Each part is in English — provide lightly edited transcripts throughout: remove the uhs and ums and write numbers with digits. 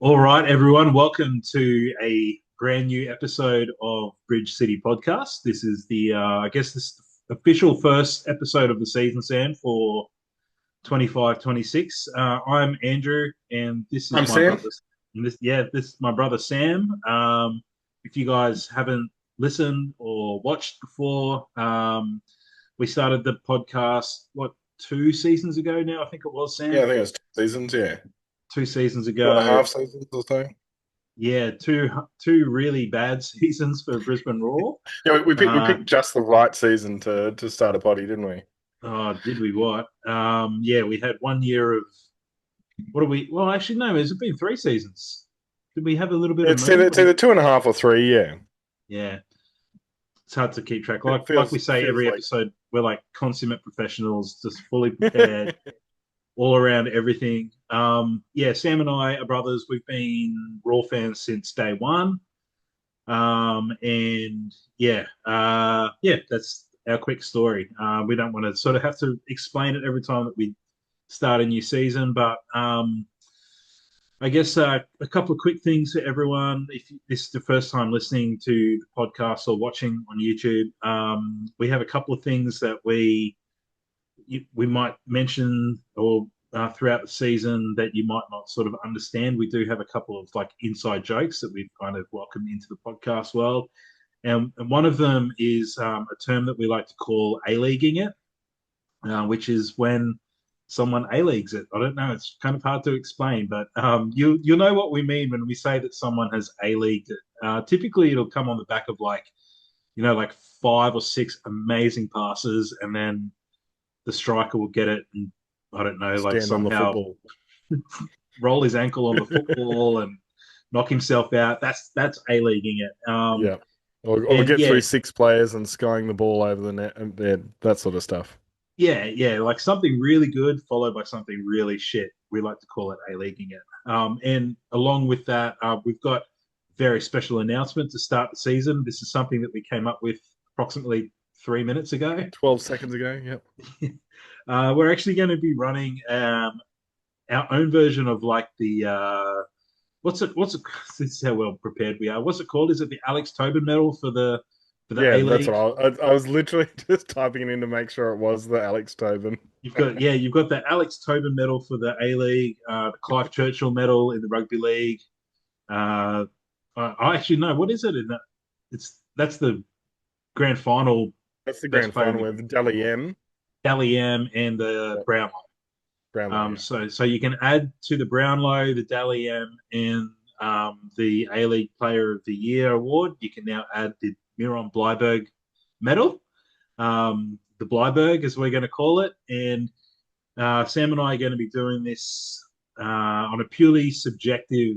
All right, everyone. Welcome to a brand new episode of Bridge City Podcast. This is I guess, this official first episode of the season, Sam, for 25-26. I'm Andrew, and this I'm is my Sam. brother. This is my brother Sam. If you guys haven't listened or watched before, we started the podcast, what, 2 seasons ago now? I think it was, Yeah, Sam. I think it was 2 seasons. Yeah, 2 seasons two and a ago. half seasons or so. Yeah, two really bad seasons for Brisbane Roar. Yeah, we Uh, picked just the right season to start a potty, didn't we? oh, did we what? Yeah, we had 1 year of what are we? Well, actually, no, it's been 3 seasons. Did we have a little bit of moon? It's either 2.5 or 3. Yeah, Yeah, it's hard to keep track. it Like we feels say feels every like. episode, we're like consummate professionals, just fully prepared, all around everything. Yeah, Sam and I are brothers. We've been Raw fans since day one. And yeah, that's our quick story. We don't want to sort of have to explain it every time that we start a new season, but I guess a couple of quick things for everyone. If this is the first time listening to the podcast or watching on YouTube, we have a couple of things that we might mention or throughout the season that you might not sort of understand. We do have a couple of like inside jokes that we've kind of welcomed into the podcast world. And one of them is a term that we like to call A-leaguing it, which is when someone A-leagues it. I don't know, it's kind of hard to explain, but you'll know what we mean when we say that someone has A-leagued it. Typically, it'll come on the back of like 5 or 6 amazing passes, and then the striker will get it and I don't know, like Stand on the somehow football. roll his ankle on the football and knock himself out. That's A-leaguing it. Yeah, or And get yeah, through 6 players and skying the ball over the net, and yeah, that sort of stuff. yeah, like something really good followed by something really shit. We like to call it A-leaguing it. And along with that, we've got a very special announcement to start the season. This is something that we came up with approximately 3 minutes ago. 12 seconds ago. Yep. We're actually going to be running our own version of like the what's it this is how well prepared we are. What's it called? Is it the Alex Tobin medal for the Yeah, A that's League? what I was literally just typing it in to make sure it was the Alex Tobin. You've got the Alex Tobin medal for the A League, the Clive Churchill medal in the rugby league. uh I actually know what is it in that. That's the grand final. That's the Best grand player in final the with Dally M. Dally M and the Yep, Brownlow. Brownlow. Yeah. So you can add to the Brownlow, the Dally M, and the A League Player of the Year award. You can now add the Miron Bleiberg medal, the Bleiberg, as we're going to call it. And Sam and I are going to be doing this on a purely subjective,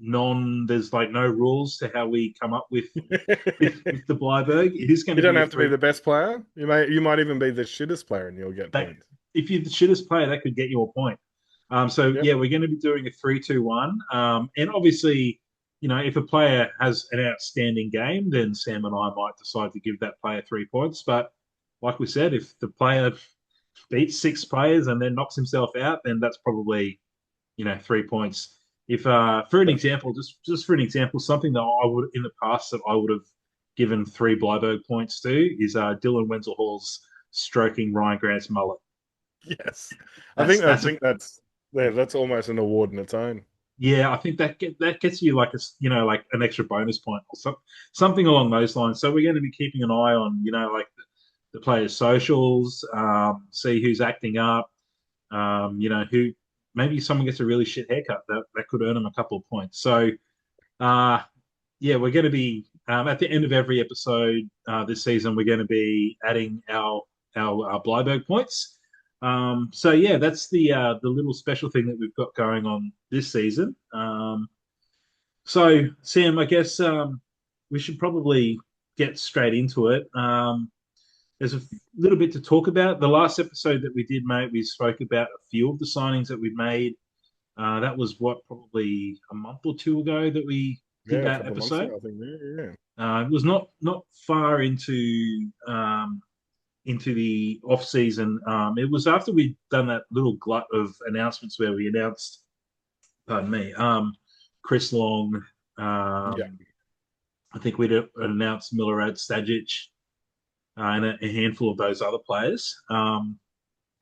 there's like no rules to how we come up with with the Bleiberg. It is going You to don't be a have to be three. the best player. You might even be the shittest player, and you'll get That, points. if you're the shittest player, that could get you a point. So Yep. yeah, we're going to be doing a 3-2-1, and obviously, if a player has an outstanding game, then Sam and I might decide to give that player 3 points. But like we said, if the player beats 6 players and then knocks himself out, then that's probably 3 points. If for an example, just for an example, something that I would in the past that I would have given 3 Bleiberg points to is Dylan Wenzel Hall's stroking Ryan Grant's mullet. Yes. That's I that's a think that's yeah, that's almost an award in its own. Yeah, I think that gets you like like an extra bonus point or something along those lines. So we're going to be keeping an eye on like the players' socials, see who's acting up, who maybe someone gets a really shit haircut that could earn them a couple of points. So uh, yeah, we're going to be at the end of every episode this season. We're going to be adding our Bleiberg points. So yeah, that's the little special thing that we've got going on this season. So Sam, I guess we should probably get straight into it. There's a little bit to talk about. The last episode that we did, mate, we spoke about a few of the signings that we made. That was what, probably a month or two ago that we did Yeah, a that couple of months episode. ago, I think. Yeah, yeah. It was not far into the off season. It was after we'd done that little glut of announcements where we announced, pardon me, Chris Long. Yeah. I think we'd announced Milorad Stajic and a handful of those other players.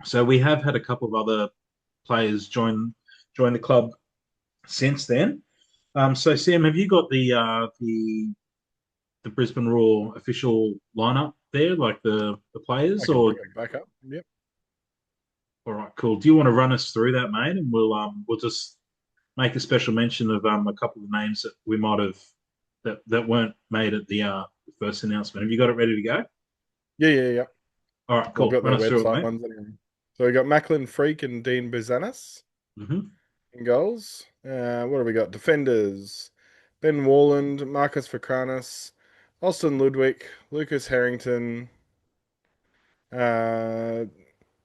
So we have had a couple of other players join the club since then. So Sam, have you got the Brisbane Roar official lineup there, like the I players, can or bring it back up. Yep. all right, cool. Do you want to run us through that, mate? And we'll just make a special mention of a couple of names that we might have that weren't made at the first announcement. Have you got it ready to go? Yeah, yeah, yeah. All right, I've cool. got Run their us through it, website mate. ones anyway. So we got Macklin Freak and Dean Buzanis Hmm. in goals. What have we got? Defenders: Ben Warland, Marcus Vakranis, Austin Ludwig, Lucas Harrington, uh,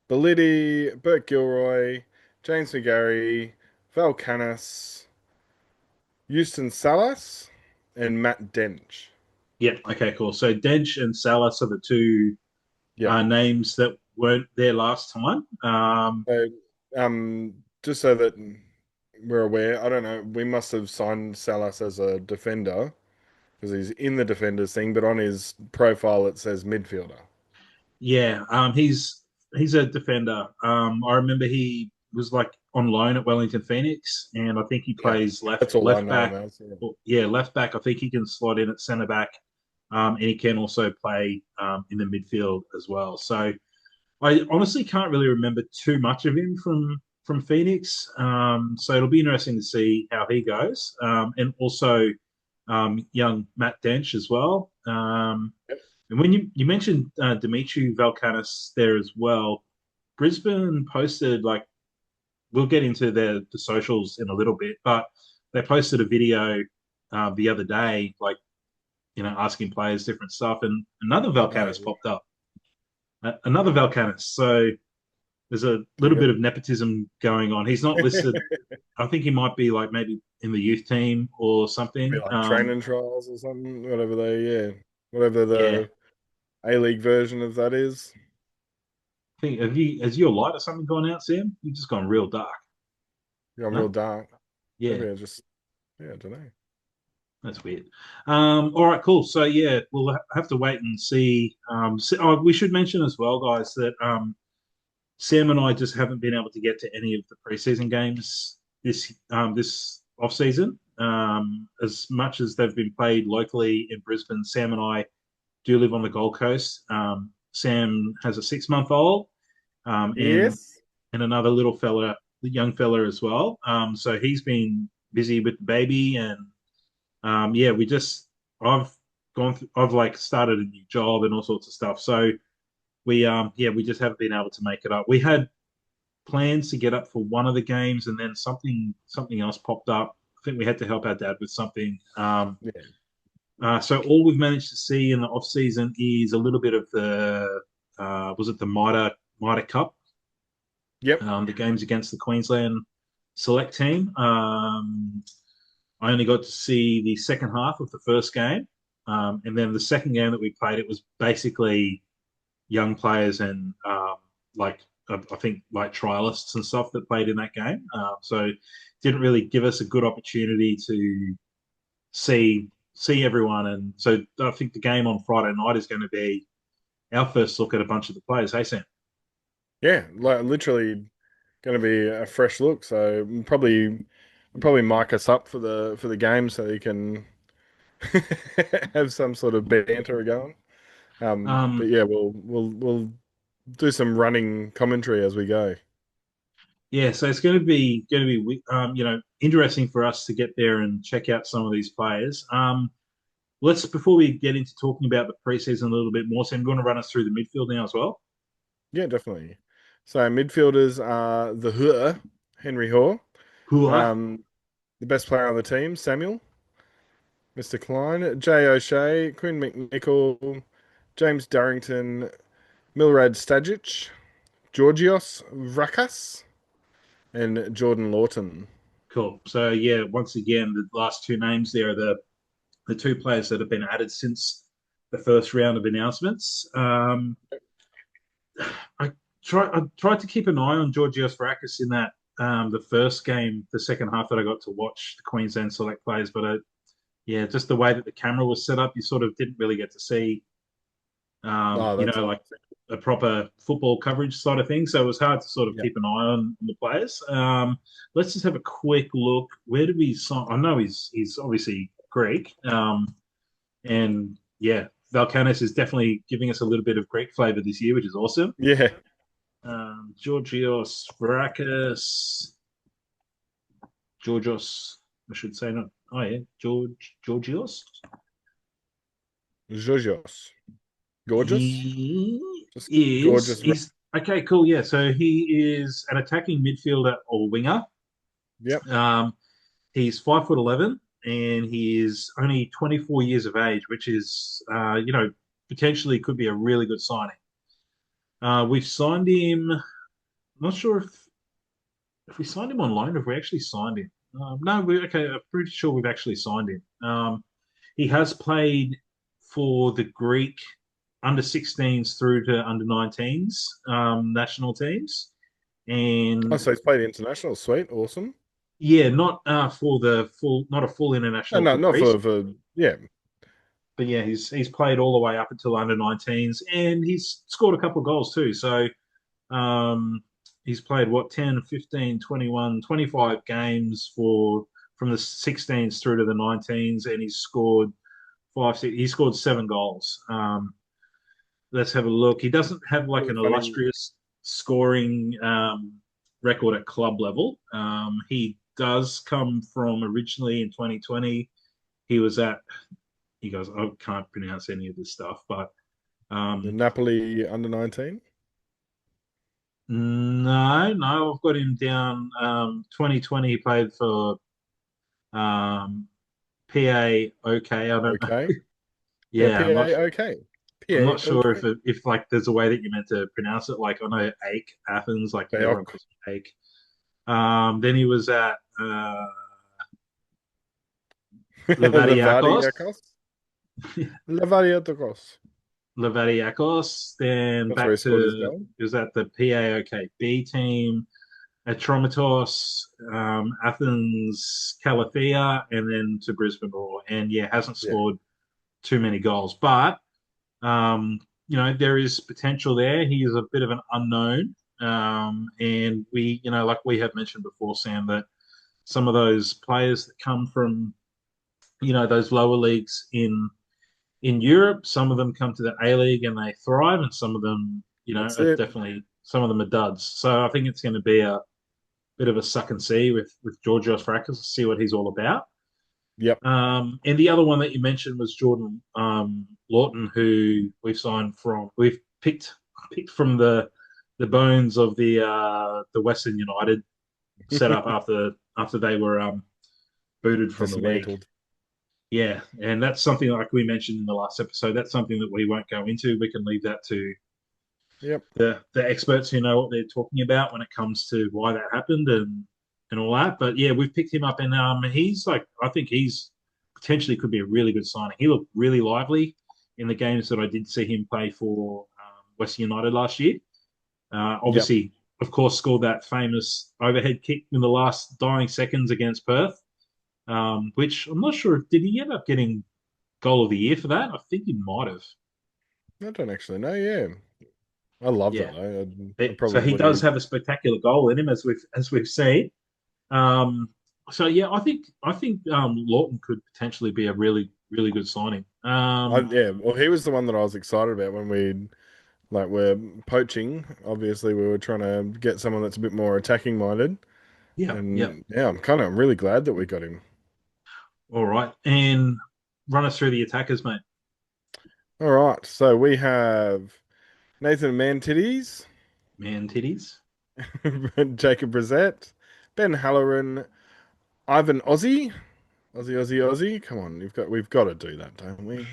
Belidi, Bert Gilroy, James McGarry, Val Canis, Houston Salas, and Matt Dench. Yeah. Okay. Cool. So Dench and Salas are the two Yep. names that weren't there last time. So, just so that we're aware, I don't know, we must have signed Salas as a defender because he's in the defenders thing, but on his profile it says midfielder. Yeah. He's a defender. I remember he was like on loan at Wellington Phoenix, and I think he Yeah, plays that's all I left know him back. as. Yeah. Yeah, left back. I think he can slot in at centre back, and he can also play in the midfield as well. So I honestly can't really remember too much of him from Phoenix. So it'll be interesting to see how he goes, and also young Matt Dench as well. Yep. And when you mentioned Dimitri Valkanis there as well, Brisbane posted like we'll get into the socials in a little bit, but they posted a video the other day, like asking players different stuff, and another Oh, Valkanis popped up, another Valkanis. So there's a little yeah. bit of nepotism going on. He's not listed. I think he might be like maybe in the youth team or Be something. like training trials or something, whatever yeah, whatever Yeah, the A League version of that is. I think has your light or something gone out, Sam? You've just gone real dark. Gone real No, dark. yeah. Maybe I just, yeah, I don't know. That's weird. All right, cool. So yeah, we'll have to wait and see. We should mention as well, guys, that Sam and I just haven't been able to get to any of the preseason games this off season. As much as they've been played locally in Brisbane, Sam and I do live on the Gold Coast. Sam has a 6 month old, and Yes. another little fella, the young fella as well. So he's been busy with the baby and yeah, I've I've like started a new job and all sorts of stuff. So yeah, we just haven't been able to make it up. We had plans to get up for one of the games, and then something else popped up. I think we had to help our dad with something. Yeah. So all we've managed to see in the off season is a little bit of the was it the Mitre Cup, Yep. the games against the Queensland select team. I only got to see the second half of the first game, and then the second game that we played, it was basically young players and like I think like trialists and stuff that played in that game. So didn't really give us a good opportunity to see everyone. And so I think the game on Friday night is going to be our first look at a bunch of the players. Hey Sam. Yeah. Like literally going to be a fresh look. So probably mic us up for the game so you can have some sort of banter going. But Um, yeah, we'll do some running commentary as we go. yeah, so it's going to be interesting for us to get there and check out some of these players. Let's before we get into talking about the preseason a little bit more, Sam, you want to run us through the midfield now as well? Yeah, definitely. So midfielders are the Henry Hoare, Hua. um, the best player on the team, Samuel, Mr. Klein, Jay O'Shea, Quinn McNichol, James Darrington, Milrad Stajic, Georgios Vrakas, and Jordan Lawton. Cool. So yeah, once again, the last two names there are the two players that have been added since the first round of announcements. I tried to keep an eye on Georgios Varakis in that the first game, the second half that I got to watch the Queensland select players, but yeah, just the way that the camera was set up, you sort of didn't really get to see, Oh, that's like a proper football coverage side of things. So it was hard to sort of yeah. keep an eye on the players. Let's just have a quick look. Where did we sign? I know he's obviously Greek, and yeah, Valkanis is definitely giving us a little bit of Greek flavour this year, which is awesome. Yeah. Georgios Varakis, Georgios, I should say not. Oh yeah, Georgios. Georgios. Gorgeous. He Just is. gorgeous. He's okay. Cool. Yeah. So he is an attacking midfielder or winger. Yep. Um, he's 5'11", and he is only 24 years of age, which is, potentially could be a really good signing. We've signed him. I'm not sure if we signed him on loan or if we actually signed him. No, okay. I'm pretty sure we've actually signed him. He has played for the Greek under 16s through to under 19s national teams. Oh, And so he's played international. Sweet. Awesome. yeah, not for the full, not a full No, international no, for not Greece, for yeah. but yeah, he's played all the way up until under 19s, and he's scored a couple of goals too. So um, he's played what 10, 15, 21, 25 games for from the 16s through to the 19s, and he's scored five, six, he scored 7 goals. Let's have a look. He doesn't have like Really an funny. illustrious scoring record at club level. He does come from originally in 2020. He was at, he goes, I can't pronounce any of this stuff, but The um, Napoli under 19. no, I've got him down. 2020, he played for PA OK. I don't know. Okay. Yeah, Yeah, I'm not. PA okay. I'm PA not sure okay. if like there's a way that you're meant to pronounce it. Like I know Ake, Athens, like everyone Bayok. calls him Ake. Then he was at Levadiakos. Lavadiakos. Lavadiakos. Levadiakos. Then That's where back he scored his to goal. he was at the PAOK B team at Tromitos, Athens, Calafia, and then to Brisbane Roar. And yeah, hasn't Yeah. scored too many goals, but there is potential there. He is a bit of an unknown, and like we have mentioned before, Sam, that some of those players that come from those lower leagues in Europe. Some of them come to the A League and they thrive, and some of them, That's are it. definitely some of them are duds. So I think it's going to be a bit of a suck and see with Georgios Varakis to see what he's all about. Yep. And the other one that you mentioned was Jordan Lawton, who we've picked from the bones of the Western United setup after they were booted from the league. Dismantled. Yeah, and that's something like we mentioned in the last episode. That's something that we won't go into. We can leave that to Yep. the experts who know what they're talking about when it comes to why that happened and all that. But yeah, we've picked him up, and he's like, I think he's potentially could be a really good signing. He looked really lively in the games that I did see him play for Western United last year. Yep. Obviously, of course, scored that famous overhead kick in the last dying seconds against Perth, which I'm not sure. Did he end up getting goal of the year for that? I think he might have. I don't actually know. Yeah. I loved it Yeah. though. I So he does probably have a spectacular goal in him, as we've seen. Um, so yeah, I think Lawton could potentially be a really really good signing. yeah, well he was the one that I was excited about when we're poaching. Obviously we were trying to get someone that's a bit more attacking minded. Yeah, yeah. And yeah, I'm really glad that we got him. All right, and run us through the attackers, mate. All right. So we have Nathan Mantidis, Man, titties. Jacob Brissett, Ben Halloran, Ivan Aussie. Come on, we've got to do that, don't we?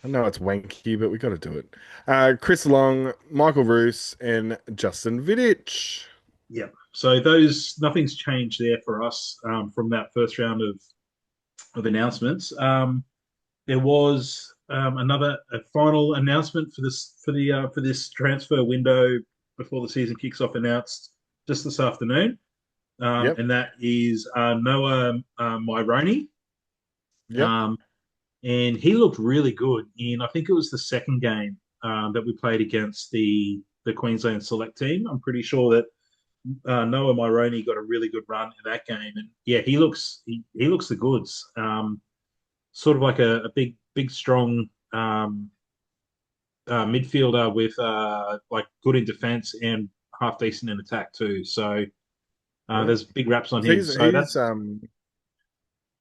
I know it's wanky, but we got to do it. Chris Long, Michael Roos, and Justin Vidic. Yeah. So those nothing's changed there for us from that first round of announcements. There was a final announcement for this transfer window before the season kicks off announced just this afternoon. Yep. and that is Noah Myroney. Yep. Um, and he looked really good in, I think it was the second game that we played against the Queensland select team. I'm pretty sure that Noah Myroney got a really good run in that game, and yeah, he looks the goods. Sort of like a big strong midfielder with like good in defense and half decent in attack too. So Yeah. there's big raps on him. So He's that's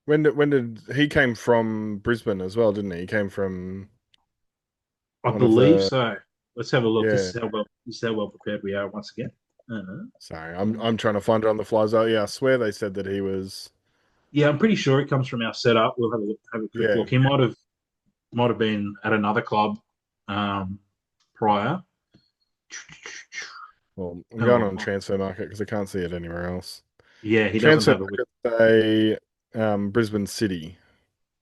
when did he came from Brisbane as well, didn't he? He came from I one of believe the so. Let's have a look. yeah. This is how well prepared we are once again. Sorry, I'm trying to find it on the fly. So yeah, I swear they said that he was Yeah, I'm pretty sure it comes from our setup. We'll have a quick yeah. look. He might have been at another club um, prior. Well, I'm going on Oh, transfer market because I can't see it anywhere else. yeah, he doesn't Transfer have a. market say Brisbane City.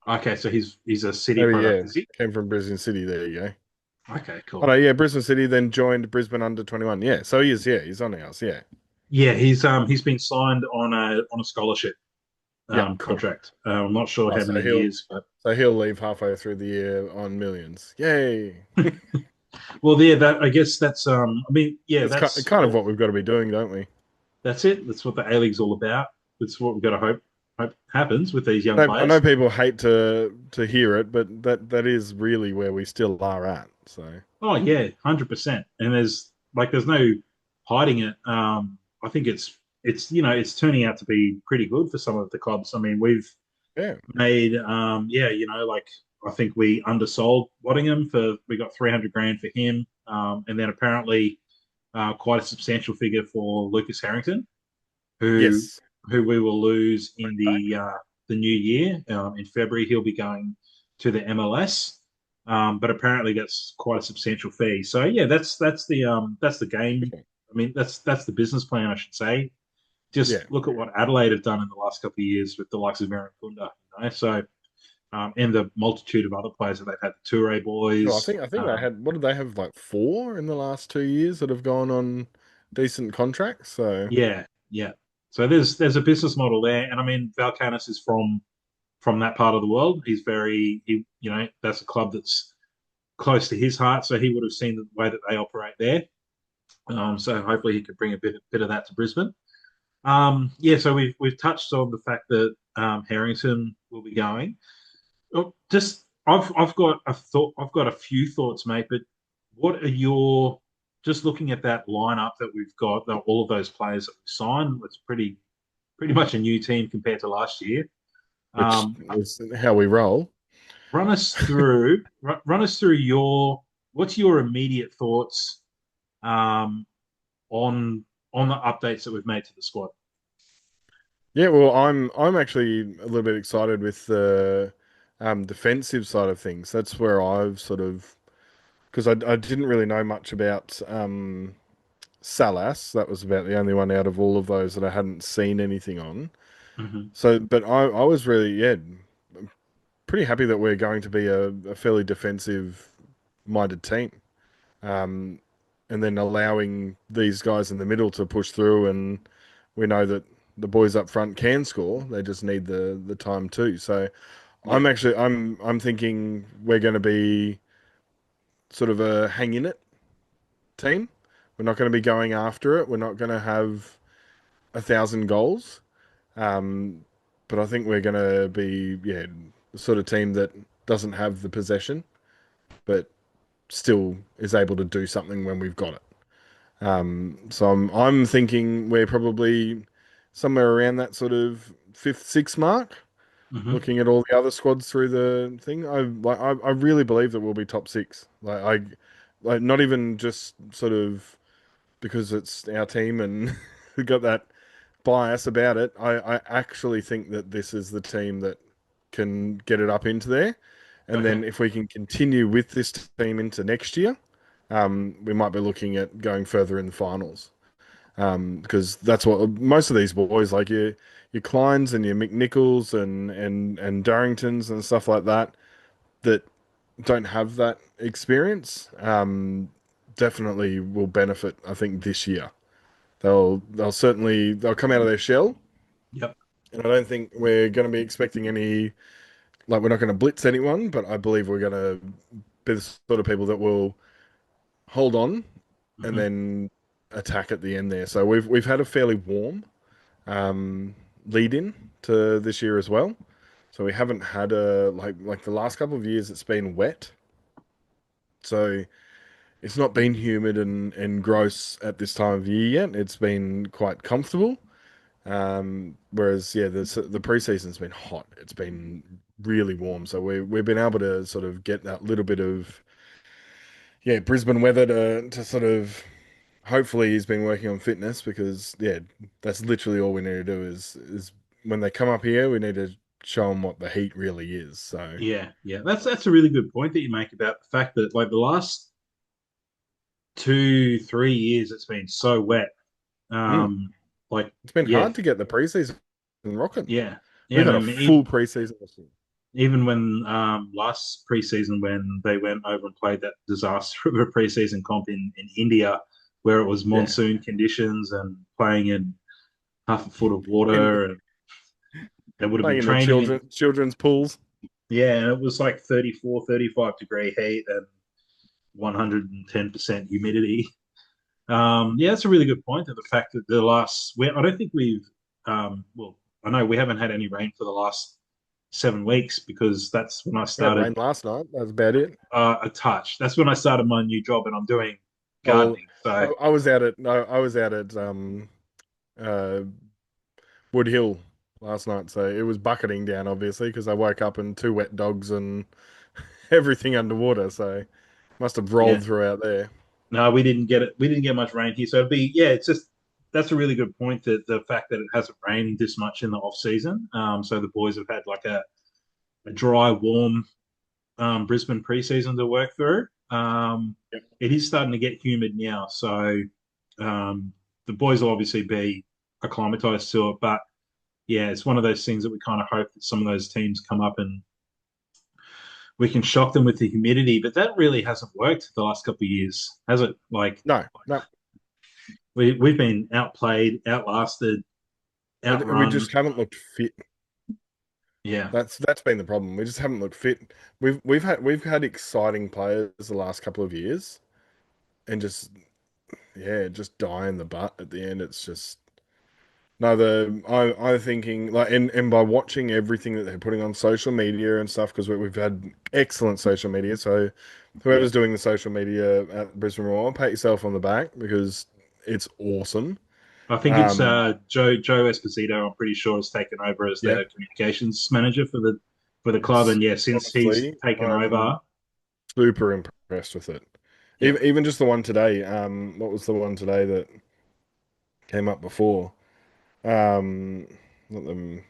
Okay, so he's a city Maybe product, yeah, is he? came from Brisbane City. There you go. Okay, Oh cool. no, yeah, Brisbane City then joined Brisbane under 21. Yeah, so he is. Yeah, he's on ours. Yeah, Yeah, he's been signed on a scholarship yeah, cool. contract. I'm not sure Oh, how so many he'll years, but so he'll leave halfway through the year on millions. Yay! well, yeah, that I guess that's I mean, yeah, That's kind of what we've got to be doing, don't we? that's it. That's what the A League's all about. That's what we've got to hope happens with these young I know players. people hate to hear it, but that is really where we still are at. So Oh yeah, 100%. And there's no hiding it. I think it's it's turning out to be pretty good for some of the clubs. I mean, we've yeah, made yeah, like I think we undersold Waddingham for we got 300 grand for him, and then apparently quite a substantial figure for Lucas Harrington, who yes, we will lose in back. the new year. In February, he'll be going to the MLS, but apparently that's quite a substantial fee. So yeah, that's the game. I mean, that's the business plan, I should say. Yeah. Just look at what Adelaide have done in the last couple of years with the likes of Aaron Kunda, So and the multitude of other players that they've had, the Toure Well, boys. I think they had what did they have like four in the last 2 years that have gone on decent contracts. So Yeah, yeah. So there's a business model there, and I mean Valkanis is from that part of the world. He's very that's a club that's close to his heart, so he would have seen the way that they operate there. So hopefully he could bring a bit of that to Brisbane. Yeah, so we've touched on the fact that Harrington will be going. Oh, just I've got a few thoughts, mate. But what are your just looking at that lineup that we've got, all of those players that we've signed? It's pretty much a new team compared to last year. which Um, is how we roll. run us through your what's your immediate thoughts um, on the updates that we've made to the squad. Yeah, well, I'm actually a little bit excited with the defensive side of things. That's where I've sort of because I didn't really know much about Salas. That was about the only one out of all of those that I hadn't seen anything on. Hmm. So, but I was really yeah pretty happy that we're going to be a fairly defensive minded team. Um, and then allowing these guys in the middle to push through, and we know that the boys up front can score. They just need the time too. So Yeah. I'm thinking we're going to be sort of a hang in it team. We're not going to be going after it. We're not going to have 1,000 goals. Um, but I think we're going to be yeah the sort of team that doesn't have the possession, but still is able to do something when we've got it. So I'm thinking we're probably somewhere around that sort of fifth, sixth mark. Hmm. Looking at all the other squads through the thing, I really believe that we'll be top six. Like not even just sort of because it's our team and we got that bias about it. I actually think that this is the team that can get it up into there. And Okay. then if we can continue with this team into next year, we might be looking at going further in the finals. Because that's what most of these boys, like your Kleins and your McNichols and Darringtons and stuff like that, that don't have that experience, definitely will benefit. I think this year they'll come out of their shell, Yep. and I don't think we're going to be expecting any like we're not going to blitz anyone, but I believe we're going to be the sort of people that will hold on and Hmm. then attack at the end there. So we've had a fairly warm lead in to this year as well. So we haven't had a like the last couple of years it's been wet. So it's not been humid and gross at this time of year yet. It's been quite comfortable. Whereas yeah, the preseason's been hot. It's been really warm. So we've been able to sort of get that little bit of yeah, Brisbane weather to sort of hopefully he's been working on fitness because yeah, that's literally all we need to do is when they come up here, we need to show them what the heat really is. So Yeah, yeah. That's a really good point that you make about the fact that like the last 2, 3 years it's been so wet. mm, Um, like it's been yeah, hard to get the preseason rocking. yeah, yeah. We've And had I a mean, full preseason this year. even when last preseason when they went over and played that disaster of a preseason comp in India, where it was Yeah, monsoon conditions and playing in half a foot of in water, and they would have been playing in the training in children's pools. yeah, and it was like 34, 35 degree heat and 110% humidity. Yeah, that's a really good point. That the fact that I don't think well, I know we haven't had any rain for the last 7 weeks because that's when I We had started rain last night. That's about it. a touch. That's when I started my new job and I'm doing Oh, gardening. So I was out at no, I was out at uh Wood Hill last night, so it was bucketing down obviously because I woke up and two wet dogs and everything underwater. So must have yeah, rolled throughout there. no, we didn't get it. We didn't get much rain here. So it'd be yeah, it's just that's a really good point that the fact that it hasn't rained this much in the off season. So the boys have had like a dry, warm Brisbane preseason to work through. Yep. It is starting to get humid now, so um, the boys will obviously be acclimatized to it. But yeah, it's one of those things that we kind of hope that some of those teams come up and we can shock them with the humidity. But that really hasn't worked the last couple of years, has it? Like No, no, we've been outplayed, outlasted, we outrun. just haven't looked fit. Yeah, That's been the problem. We just haven't looked fit. We've had exciting players the last couple of years, and just yeah, just die in the butt at the end. It's just no. I'm thinking like and by watching everything that they're putting on social media and stuff because we've had excellent social media. So yeah. whoever's doing the social media at Brisbane Roar, pat yourself on the back because it's awesome. I think it's Um, Joe Esposito. I'm pretty sure has taken over as yeah, the communications manager for the club. it's And yeah, since he's honestly taken I'm over, super impressed with it. yeah, Even just the one today. What was the one today that came up before? Um, not them.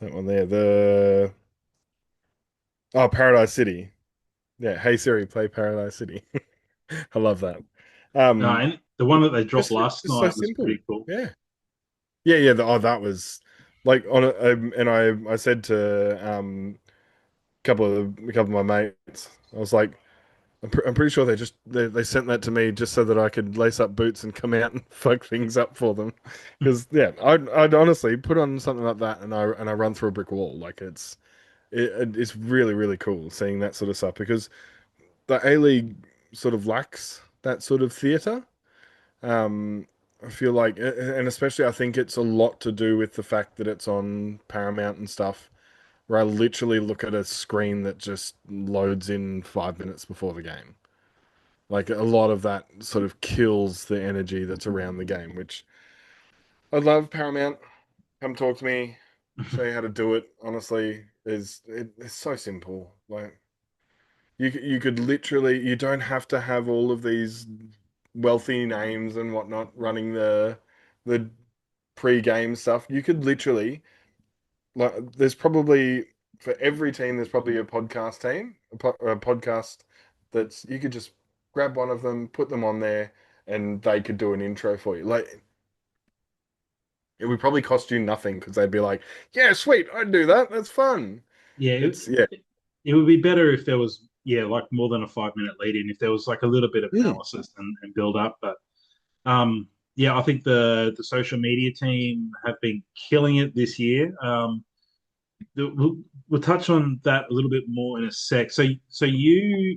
That one there. Paradise City. Yeah. Hey Siri, play Paradise City. I love that. no, Um, and the one that they dropped last just so night was simple. pretty cool. Yeah. Yeah. Yeah. that was like on a, and I said to a couple of my mates, I was like, I'm pretty sure they sent that to me just so that I could lace up boots and come out and fuck things up for them. Because yeah, I'd honestly put on something like that and I run through a brick wall. Like it's really really cool seeing that sort of stuff because the A League sort of lacks that sort of theatre. Um, I feel like, and especially I think it's a lot to do with the fact that it's on Paramount and stuff, where I literally look at a screen that just loads in 5 minutes before the game. Like a lot of that sort of kills the energy that's around the game, which I love Paramount. Come talk to me, show you how to do it. Honestly, it's so simple. Like you could literally you don't have to have all of these wealthy names and whatnot running the pre-game stuff. You could literally like there's probably for every team there's probably a podcast team, a podcast that's you could just grab one of them, put them on there, and they could do an intro for you. Like it would probably cost you nothing because they'd be like, "Yeah, sweet, I'd do that. That's fun." Yeah, It's yeah, it would be better if there was like more than a 5 minute lead in, if there was like a little bit of mm, analysis and build up. But Yeah, I think the social media team have been killing it this year. We'll touch on that a little bit more in a sec. So you're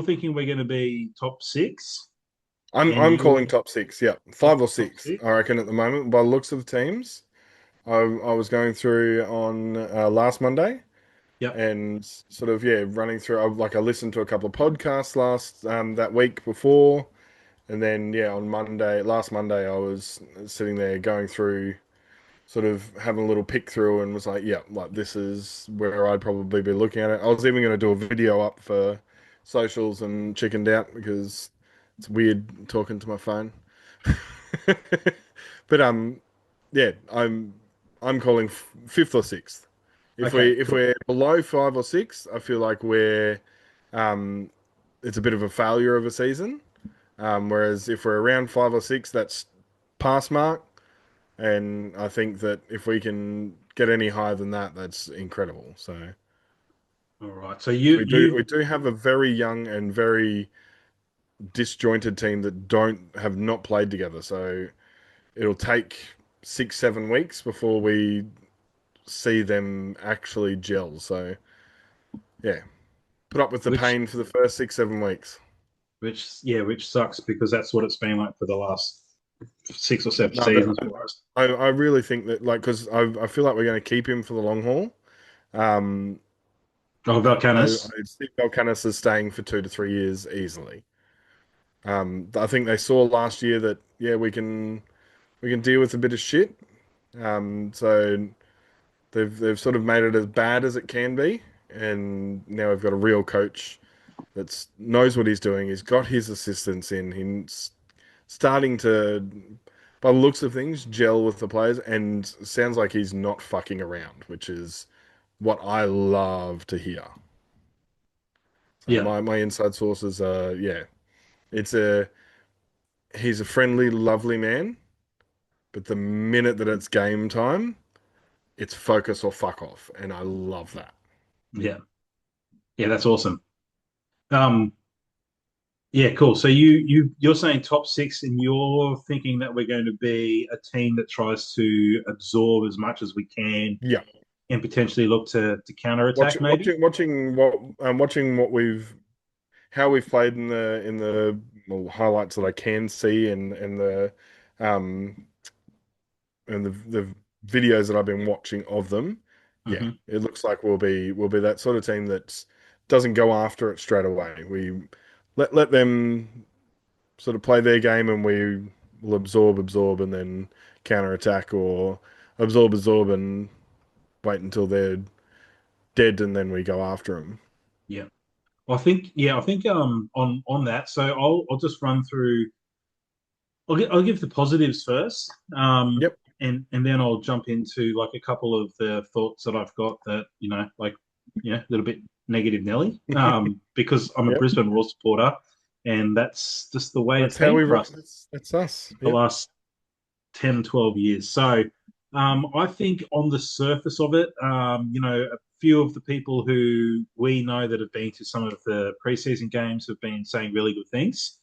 thinking we're going to be top six, and I'm you're calling top six. Yeah, five top or top six. six. I reckon at the moment, by the looks of the teams. I was going through on last Monday Yep. and sort of running through. I listened to a couple of podcasts last that week before, and then on last Monday, I was sitting there going through, sort of having a little pick through, and was like, yeah, like this is where I'd probably be looking at it. I was even going to do a video up for socials and chickened out because it's weird talking to my phone. But yeah, I'm calling fifth or sixth. Okay. If Cool. we're below five or six, I feel like we're um, it's a bit of a failure of a season. Whereas if we're around five or six, that's pass mark. And I think that if we can get any higher than that, that's incredible. So All right. So you we you do have a very young and very disjointed team that don't have not played together. So it'll take 6 7 weeks before we see them actually gel. So yeah, put up with the which pain for the first 6 7 weeks. which sucks because that's what it's been like for the last 6 or 7 No, but seasons for us. I really think that because I feel like we're going to keep him for the long haul. Um, Oh, Valkanis. I see Valkanis is staying for 2 to 3 years easily. I think they saw last year that we can deal with a bit of shit. So they've sort of made it as bad as it can be, and now we've got a real coach that knows what he's doing. He's got his assistants in. He's starting to, by the looks of things, gel with the players, and sounds like he's not fucking around, which is what I love to hear. So Yeah. my inside sources are it's a he's a friendly, lovely man, but the minute that it's game time, it's focus or fuck off, and I love that. Yeah. Yeah. That's awesome. Um. Yeah. Cool. So you're saying top six, and you're thinking that we're going to be a team that tries to absorb as much as we can Yeah, and potentially look to counter attack, maybe. watching what we've how we've played in the well, highlights that I can see um and the videos that I've been watching of them. Yeah, Hmm. it looks like we'll be that sort of team that doesn't go after it straight away. We let them sort of play their game, and we will absorb, and then counter attack, or absorb, and wait until they're dead, and then we go after them. Yeah. I think on that. So I'll just run through. I'll give the positives first, Yep, and then I'll jump into like a couple of the thoughts that I've got that like a little bit negative Nelly, because I'm a yep. Brisbane Roar supporter, and that's just the way it's That's how been we for roll. us That's us. the Yep. last 10, 12 years. So I think on the surface of it, a few of the people who we know that have been to some of the preseason games have been saying really good things.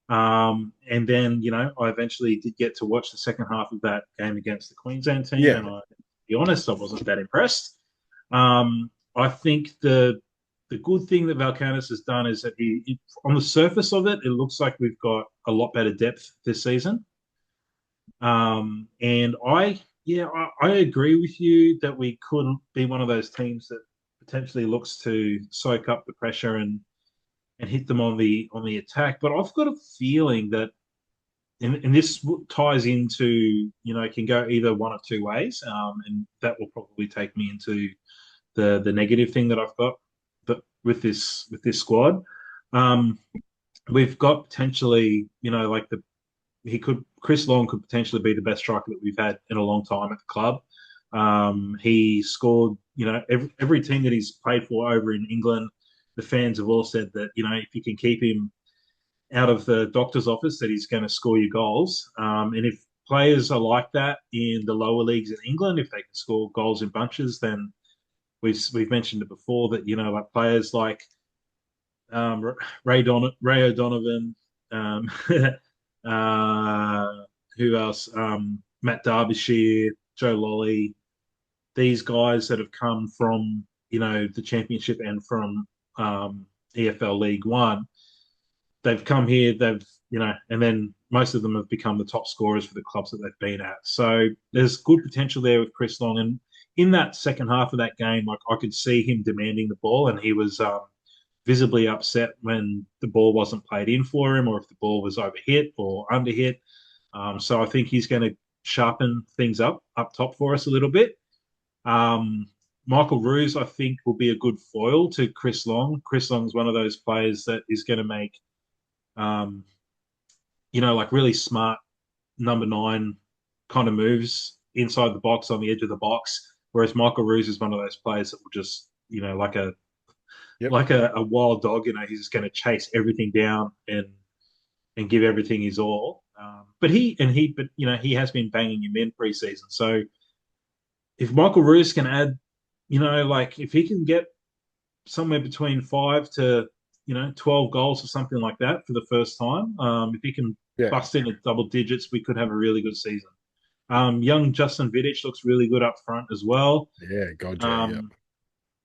And then, I eventually did get to watch the second half of that game against the Queensland team, Yeah. and to be honest, I wasn't that impressed. I think the good thing that Valkanis has done is that on the surface of it, it looks like we've got a lot better depth this season. And I agree with you that we could be one of those teams that potentially looks to soak up the pressure and hit them on the attack. But I've got a feeling that, and this ties into, it can go either one or two ways, and that will probably take me into the negative thing that I've got, but with this squad. Um, we've got potentially, like Chris Long could potentially be the best striker that we've had in a long time at the club. He scored, every team that he's played for over in England. The fans have all said that, if you can keep him out of the doctor's office, that he's going to score you goals. And if players are like that in the lower leagues in England, if they can score goals in bunches, then we've mentioned it before that, like players like Ray O'Donovan, um, Uh, who else? Matt Derbyshire, Joe Lolly. These guys that have come from the championship and from EFL League One. They've come here. And then most of them have become the top scorers for the clubs that they've been at. So there's good potential there with Chris Long. And in that second half of that game, like I could see him demanding the ball, and he was visibly upset when the ball wasn't played in for him, or if the ball was overhit or underhit. So I think he's going to sharpen things up top for us a little bit. Um, Michael Roos, I think, will be a good foil to Chris Long. Chris Long's one of those players that is going to make, um, like really smart number nine kind of moves inside the box on the edge of the box. Whereas Michael Roos is one of those players that will just, Yep. like a wild dog. He's just going to chase everything down and give everything his all. But he has been banging him in preseason. So if Michael Roos can add, like if he can get somewhere between 5 to 12 goals or something like that for the first time, if he can Yeah. bust in at double digits, we could have a really good season. Young Justin Vidic looks really good up front as well. Yeah. God, yeah. Yep. Um,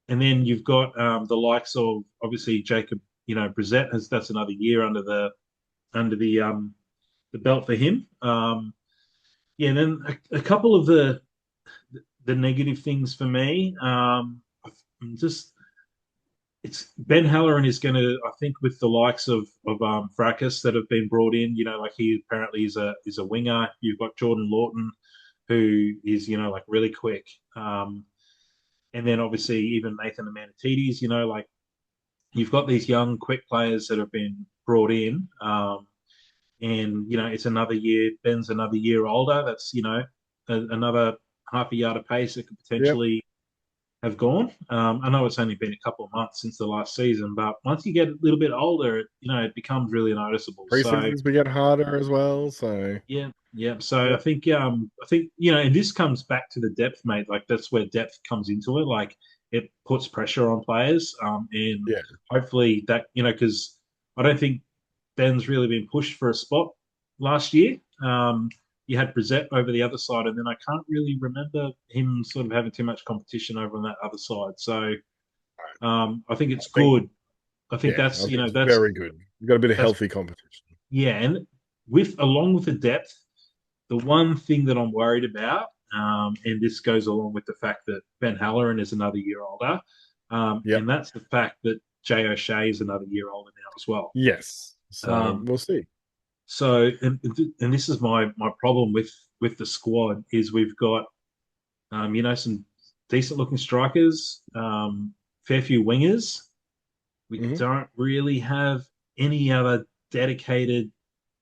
and then you've got the likes of obviously Jacob, Brissett has that's another year under the belt for him. Yeah, and then a couple of the negative things for me. Just it's Ben Halloran is going to, I think, with the likes of Fracas that have been brought in. Like he apparently is a winger. You've got Jordan Lawton, who is like really quick. And then obviously even Nathan Amanatides. Like you've got these young, quick players that have been brought in. And it's another year. Ben's another year older. That's another half a yard of pace that could Yep. potentially have gone. I know it's only been a couple of months since the last season, but once you get a little bit older, it becomes really noticeable. So Preseasons we get harder as well. So yeah, yeah. So I yep. think and this comes back to the depth, mate. Like that's where depth comes into it. Like it puts pressure on players, and Yeah. hopefully that because I don't think Ben's really been pushed for a spot last year. You had Brissett over the other side, and then I can't really remember him sort of having too much competition over on that other side. So I think I it's think good. I think yeah, that's I think it's that's very good. You've got a bit of that's healthy competition. yeah, and with along with the depth, the one thing that I'm worried about, and this goes along with the fact that Ben Halloran is another year older, Yep. and that's the fact that Jay O'Shea is another year older now as well. Yes. So Um, we'll see. so, and this is my problem with the squad is we've got some decent looking strikers, fair few wingers. We Hmm. don't really have any other dedicated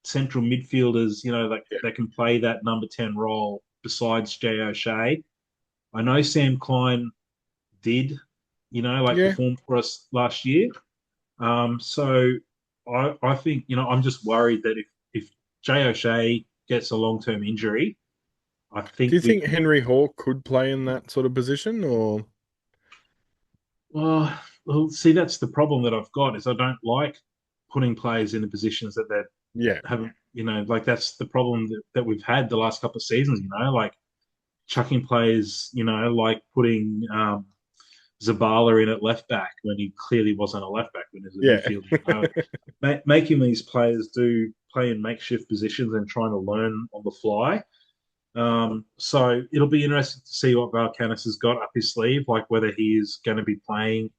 central midfielders, like Yeah. that can play that number 10 role besides Jay O'Shea. I know Sam Klein did, like Yeah. perform for us last year. So I think, I'm just worried that if Jay O'Shea gets a long term injury, I Do think you we think could. Henry Hawk could play in that sort of position or Well, see, that's the problem that I've got is I don't like putting players in the positions that they yeah. haven't, like that's the problem that we've had the last couple of seasons, like chucking players, like putting Zabala in at left back when he clearly wasn't a left back when he was a Yeah. midfielder, making these players do play in makeshift positions and trying to learn on the fly. So it'll be interesting to see what Valkanis has got up his sleeve, like whether he is going to be playing,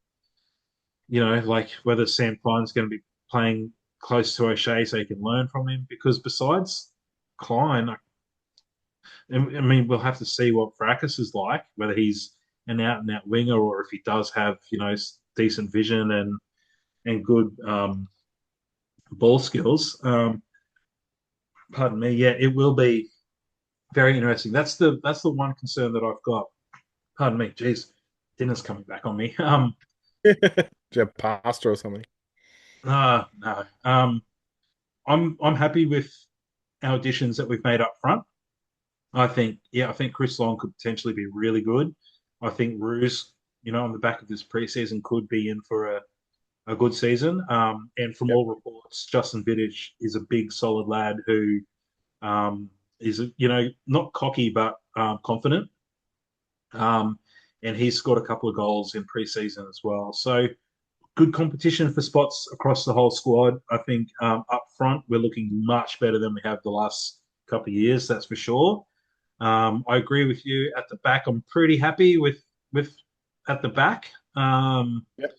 like whether Sam Klein's going to be playing close to O'Shea so he can learn from him. Because besides Klein, I mean, we'll have to see what Fracas is like, whether he's an out and out winger or if he does have, decent vision and good ball skills. Pardon me. Yeah, it will be very interesting. That's the one concern that I've got. Pardon me. Jeez, dinner's coming back on me. Do you have pasta or something? No. I'm happy with our additions that we've made up front. I think Chris Long could potentially be really good. I think Ruse, on the back of this preseason, could be in for a good season. And from Yep. all reports, Justin Vidic is a big, solid lad who um, is, not cocky but confident. Um, and he's scored a couple of goals in pre-season as well. So good competition for spots across the whole squad. I think up front we're looking much better than we have the last couple of years. That's for sure. I agree with you. At the back, I'm pretty happy with at the back. Yep.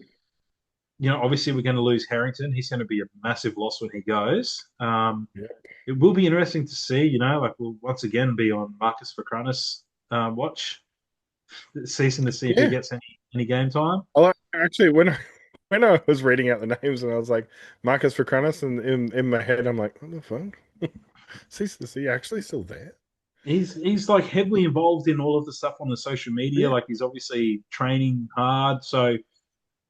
Obviously we're going to lose Harrington. He's going to be a massive loss when he goes. Yep. It will be interesting to see. Like we'll once again be on Marcus Vacranis watch this season to see if he Yeah. gets any game time. Actually, when I was reading out the names and I was like Marcus Vacranis, and in my head I'm like, what the fuck? Is he actually still there? He's like heavily involved in all of the stuff on the social media. Yeah. Like he's obviously training hard. So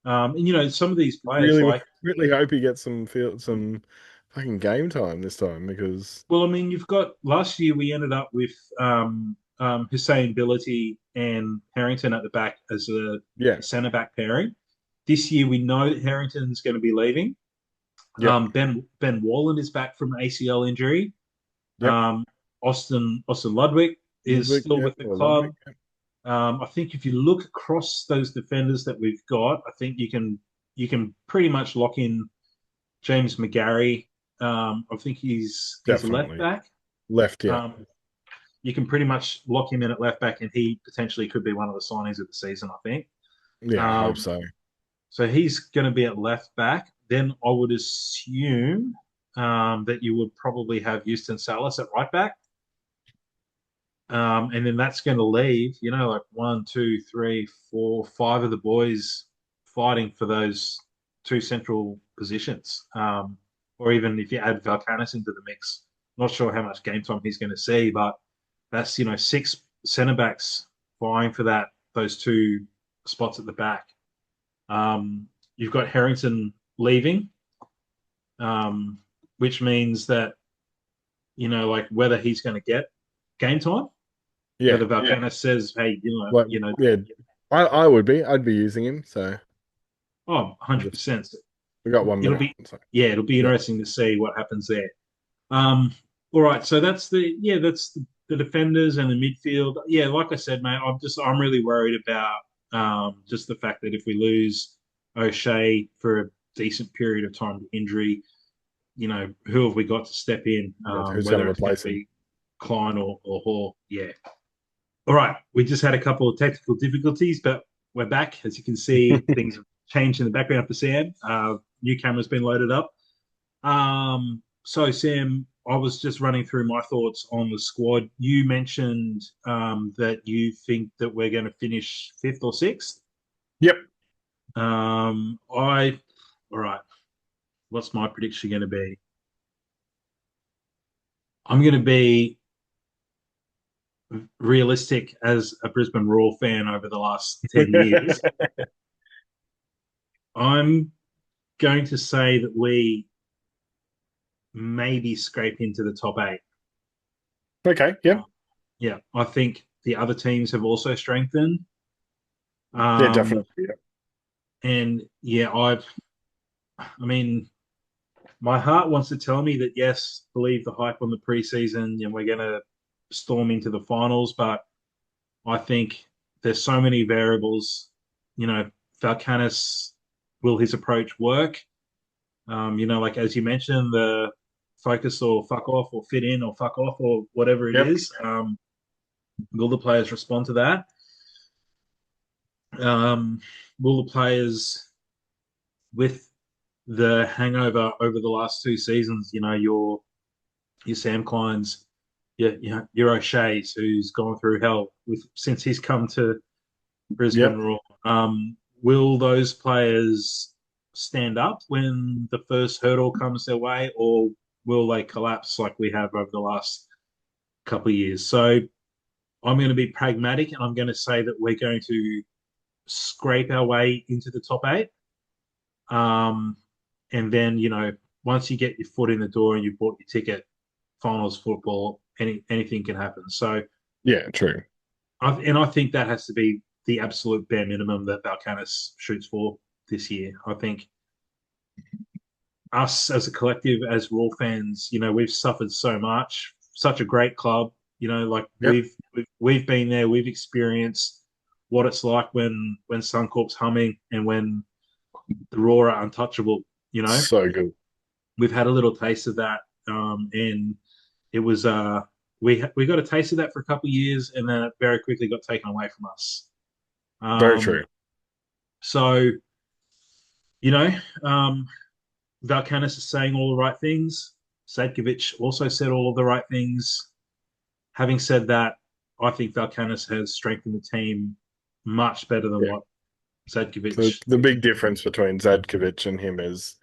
and some of these players Really, like, really hope he gets some fucking game time this time because well, I mean, you've got last year we ended up with Hussein Billity and Harrington at the back as a yeah, centre back pairing. This year we know that Harrington's going to be leaving. yep, Ben Wallen is back from ACL injury. yep, Um, Austin Ludwig is Ludwig, still yep, with the or club. Ludwig, yep. I think if you look across those defenders that we've got, I think you can pretty much lock in James McGarry. I think he's a left Definitely back. left, yeah, Um, you can pretty much lock him in at left back, and he potentially could be one of the signings of the season, I think. yeah, I hope Um, so. so he's going to be at left back. Then I would assume that you would probably have Houston Salas at right back. And then that's going to leave, like one, two, three, four, five of the boys fighting for those two central positions. Or even if you add Valkanis into the mix, not sure how much game time he's going to see, but that's, six centre backs vying for those two spots at the back. You've got Harrington leaving, um, which means that, like whether he's going to get game time, Yeah, whether Valkanis says, "Hey, like yeah, I'd be using him. So oh, I'm just 100%." we got one It'll minute. be, So yeah, it'll be yeah, interesting to see what happens there. All right, so that's the defenders and the midfield. Yeah, like I said, mate, I'm really worried about just the fact that if we lose O'Shea for a decent period of time to injury, who have we got to step in? yeah, who's going to Whether it's going to replace him? be Klein or Hall. Yeah. All right, we just had a couple of technical difficulties, but we're back. As you can see, things have changed in the background for Sam. New camera's been loaded up. So, Sam, I was just running through my thoughts on the squad. You mentioned that you think that we're going to finish fifth or sixth. Yep. All right. What's my prediction going to be? I'm going to be realistic as a Brisbane Roar fan over the last 10 years. I'm going to say that we maybe scrape into the top eight. Okay. Yep. Yeah, I think the other teams have also strengthened. Yeah, Um, definitely. Yep. and yeah, I mean, my heart wants to tell me that yes, believe the hype on the preseason and we're going to storm into the finals. But I think there's so many variables. Falcanis, will his approach work? Like as you mentioned, the focus or fuck off or fit in or fuck off or whatever it Yep. is. Will the players respond to that? Um, will the players with the hangover over the last two seasons, your Sam Kleins, your O'Shea's, who's gone through hell since he's come to Brisbane Yep. Roar. Will those players stand up when the first hurdle comes their way, or will they collapse like we have over the last couple of years? So I'm going to be pragmatic, and I'm going to say that we're going to scrape our way into the top eight. Um, and then, once you get your foot in the door and you've bought your ticket, finals football, anything can happen. So, Yeah. True. I think that has to be the absolute bare minimum that Balcanis shoots for this year. I think us as a collective, as Raw fans, we've suffered so much. Such a great club, like Yep. we've been there. We've experienced what it's like when Suncorp's humming and when the Raw are untouchable. You know, So good. we've had a little taste of that, and it was we got a taste of that for a couple of years, and then it very quickly got taken away from us. Very Um, true. so you know, um, Valkanis is saying all the right things. Sadkovic also said all of the right things. Having said that, I think Valkanis has strengthened the team much better than Yeah. what The Sadkovic. the big difference between Zadkovic and him is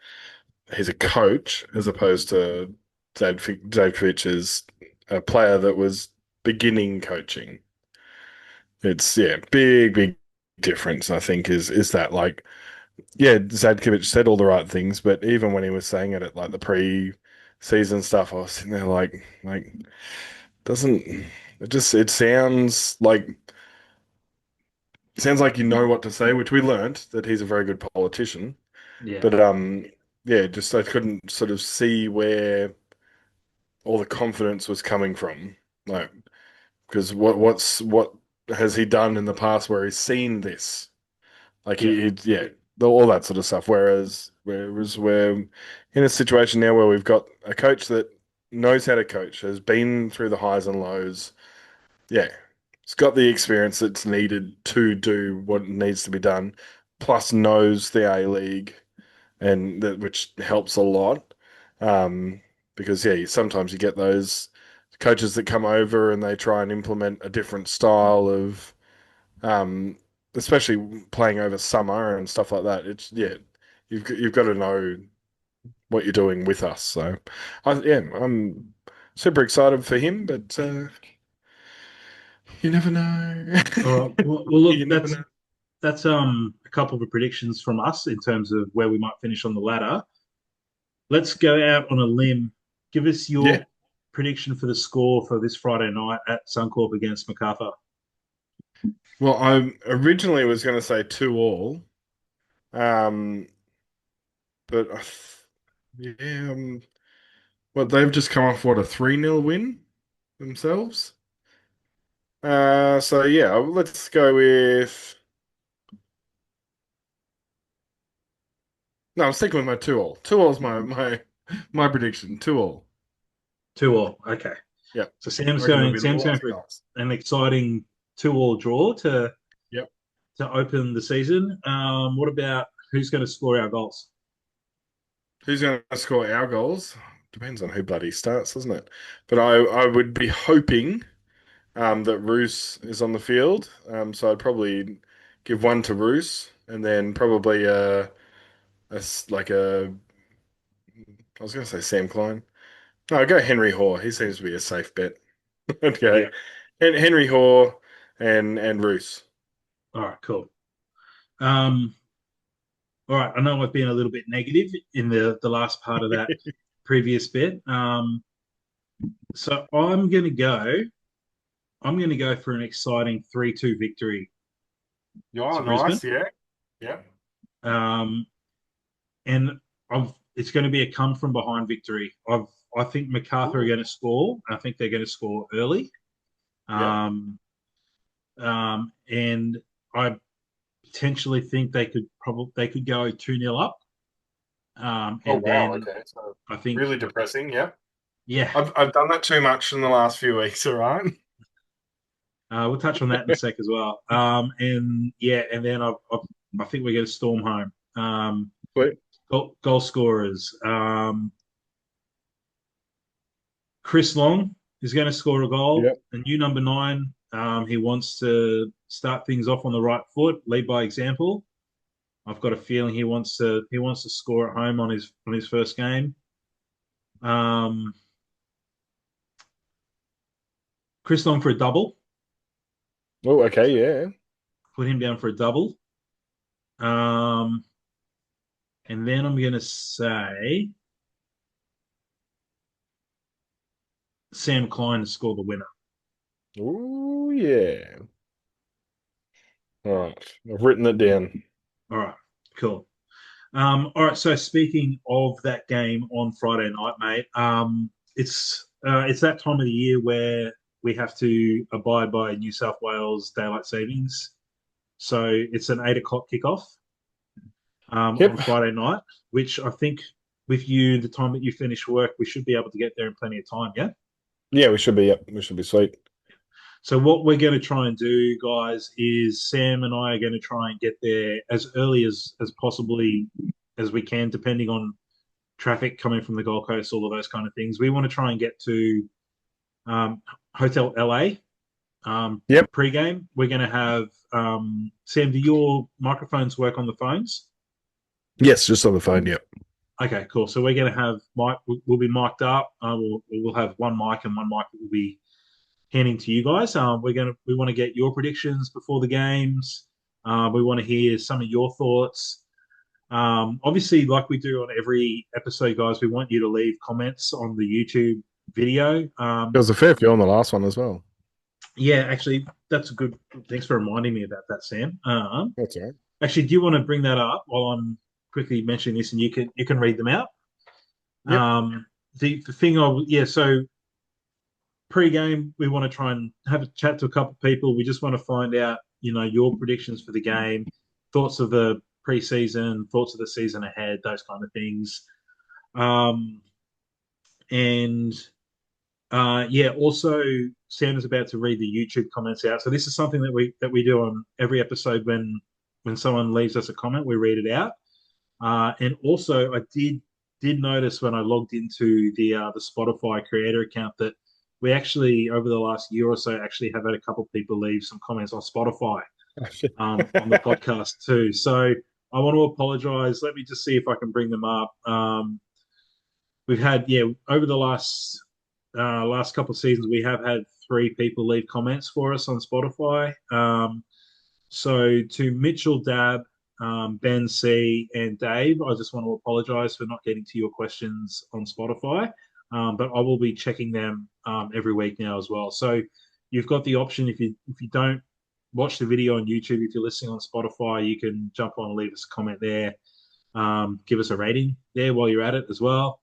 he's a coach as opposed to Zadkovic is a player that was beginning coaching. It's big difference. I think is that like Zadkovic said all the right things, but even when he was saying it at like the pre-season stuff, I was sitting there like doesn't it sounds like you know what to say, which we learnt that he's a very good politician. Yeah, But just I couldn't sort of see where all the confidence was coming from. Like, because what has he done in the past where he's seen this? Like yeah, all that sort of stuff. Whereas we're in a situation now where we've got a coach that knows how to coach, has been through the highs and lows. Yeah, it's got the experience that's needed to do what needs to be done, plus knows the A League and that which helps a lot. Um, because sometimes you get those coaches that come over and they try and implement a different style of, um, especially playing over summer and stuff like that. It's you've got to know what you're doing with us. So, I'm super excited for him, but you never know. all right. Well, look, You never that's know. that's a couple of predictions from us in terms of where we might finish on the ladder. Let's go out on a limb. Give us Yeah. your prediction for the score for this Friday night at Suncorp against Macarthur. Well, I originally was going to say 2-2. Um, but yeah, well, they've just come off what a 3-0 win themselves. So yeah, let's go with. No, I'm sticking with my 2-2. 2-2 is my prediction. 2-2. 2-2. Okay. Yep. So I Sam's reckon there'll going. be Sam's going lots of for goals. an exciting 2-2 draw Yep. to open the season. What about who's going to score our goals? Who's going to score our goals? Depends on who bloody starts, doesn't it? But I would be hoping that Roos is on the field. So I'd probably give one to Roos and then probably like a I was going to say Sam Klein. No, I'd go Henry Hoare. He seems to be a safe bet. Yeah. Okay. Henry Hoare and Roos. All right. Cool. Um, all right. I know I've been a little bit negative in the last part of that previous bit. So I'm going to go for an exciting 3-2 victory Yeah, to Brisbane. nice. Yeah. Yeah. Um, and it's going to be a come from behind victory. I think Macarthur are Ooh. going to score. I think they're going to score early. Yep. And I potentially think they could go 2-0 up. Oh And wow. then Okay. So I think, really depressing. Yeah. yeah, I've done that too much in the last few weeks. All right. we'll touch on that in a sec as well. And yeah, and then I think we're going to storm home. Sweet. Goal scorers. Chris Long is going to score a goal. Yep. The new number nine. He wants to start things off on the right foot, lead by example. I've got a feeling he wants to score at home on his first game. Um, Chris Long for a double. Oh, okay. Yeah. Put him down for a double. Um, and then I'm going to say Sam Klein to score the winner. Oh, yeah. All right. I've written it down. All right, cool. All right. So speaking of that game on Friday night, mate, it's that time of the year where we have to abide by New South Wales daylight savings. So it's an 8 o'clock kickoff on Yep. Friday night, which I think with you, the time that you finish work, we should be able to get there in plenty of time. Yeah. Yeah, we should be. Yep, we should be sweet. So what we're going to try and do, guys, is Sam and I are going to try and get there as early as possibly as we can, depending on traffic coming from the Gold Coast, all of those kind of things. We want to try and get to Hotel LA Yep. pre-game. We're going to have Sam. Do your microphones work on the phones? Yes, just on the phone. Yep. Okay, cool. So we're going to have mic. We'll be mic'd up. We'll have one mic and one mic that will be handing to you guys. We want to get your predictions before the games. We want to hear some of your thoughts. Obviously, like we do on every episode, guys, we want you to leave comments on the YouTube video. There was a fair few on the last one as well. Yeah, actually, that's a good. Thanks for reminding me about that, Sam. That's all right. Actually, do you want to bring that up while I'm quickly mentioning this, and you can read them out? Yep. The thing yeah. So pre-game, we want to try and have a chat to a couple of people. We just want to find out, your predictions for the game, thoughts of the preseason, thoughts of the season ahead, those kind of things. Um, and yeah, also Sam is about to read the YouTube comments out. So this is something that we do on every episode when someone leaves us a comment, we read it out. And also, I did notice when I logged into the Spotify creator account that we actually over the last year or so actually have had a couple of people leave some comments on Spotify Oh, shit. on the podcast too. So I want to apologize. Let me just see if I can bring them up. We've had over the last couple of seasons we have had three people leave comments for us on Spotify. So to Mitchell Dab, Ben C, and Dave, I just want to apologise for not getting to your questions on Spotify, but I will be checking them every week now as well. So you've got the option if you don't watch the video on YouTube, if you're listening on Spotify, you can jump on and leave us a comment there. Give us a rating there while you're at it as well.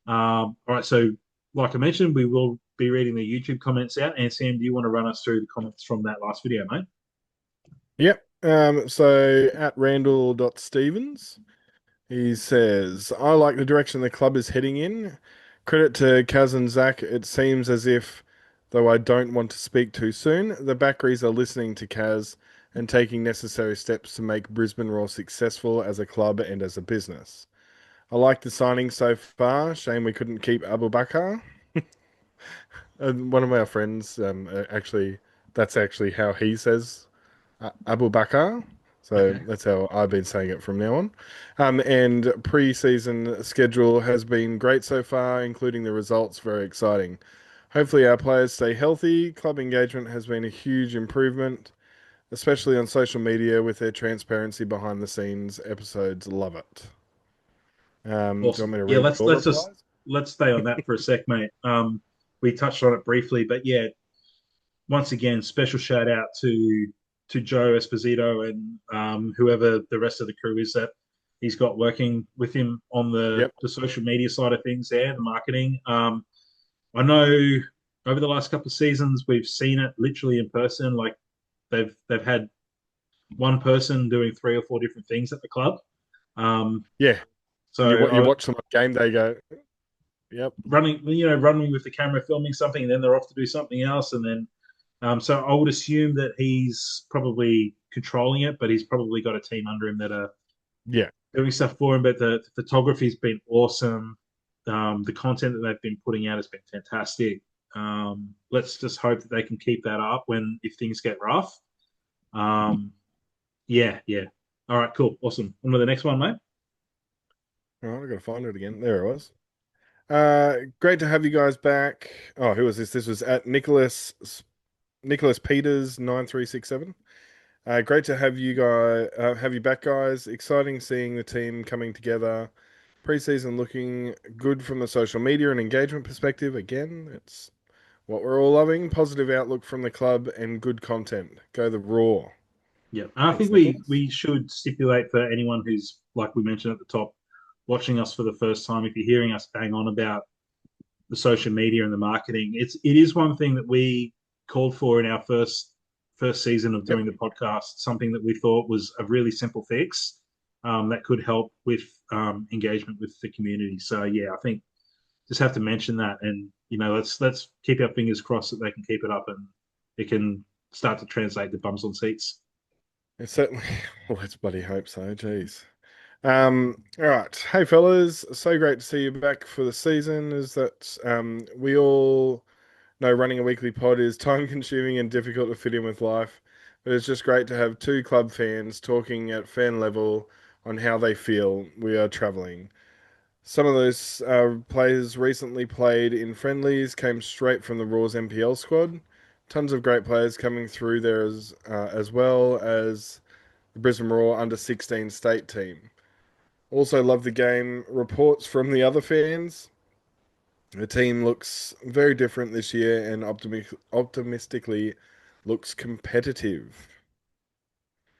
All right, so like I mentioned, we will be reading the YouTube comments out. And Sam, do you want to run us through the comments from that last video, mate? Yep. So at Randall.Stevens, he says, I like the direction the club is heading in. Credit to Kaz and Zach. It seems as if, though I don't want to speak too soon, the Backeries are listening to Kaz and taking necessary steps to make Brisbane Roar successful as a club and as a business. I like the signing so far. Shame we couldn't keep Abu Bakar. And one of our friends, actually, that's actually how he says Abu Bakar. So Okay. that's how I've been saying it from now on. And pre-season schedule has been great so far, including the results. Very exciting. Hopefully our players stay healthy. Club engagement has been a huge improvement, especially on social media with their transparency behind the scenes episodes. Love it. Do you want Awesome. me to Yeah, read let's your let's just replies? let's stay on that for a sec, mate. We touched on it briefly, but yeah, once again, special shout out to Joe Esposito and whoever the rest of the crew is that he's got working with him on the Yep. the social media side of things there, the marketing. I know over the last couple of seasons we've seen it literally in person. Like they've had one person doing three or four different things at the club. Um, Yeah. so You I watch them on game day, go, yep. running with the camera, filming something, and then they're off to do something else, and then so I would assume that he's probably controlling it, but he's probably got a team under him that are Yeah. doing stuff for him. But the photography's been awesome. The content that they've been putting out has been fantastic. Let's just hope that they can keep that up when if things get rough. Um, yeah, yeah. All right, cool, awesome. On to the next one, mate. All right, I gotta find it again. There it was. Great to have you guys back. Oh, who was this? This was at Nicholas Peters 9367. Great to have you back, guys. Exciting seeing the team coming together. Preseason looking good from the social media and engagement perspective. Again, it's what we're all loving. Positive outlook from the club and good content. Go the Raw. Yeah, and I Thanks, think Nicholas. we should stipulate for anyone who's, like we mentioned at the top, watching us for the first time. If you're hearing us bang on about the social media and the marketing, it is one thing that we called for in our first season of Yep. doing the podcast. Something that we thought was a really simple fix that could help with engagement with the community. So yeah, I think just have to mention that, and let's keep our fingers crossed that they can keep it up and it can start to translate the bums on seats. It certainly. Well, let's bloody hope so. Jeez. All right. Hey, fellas. So great to see you back for the season. Is that we all know running a weekly pod is time consuming and difficult to fit in with life, but it's just great to have two club fans talking at fan level on how they feel we are traveling. Some of those players recently played in friendlies, came straight from the Roar's MPL squad. Tons of great players coming through there as well as the Brisbane Roar under 16 state team. Also, love the game. Reports from the other fans. The team looks very different this year and optimistically looks competitive.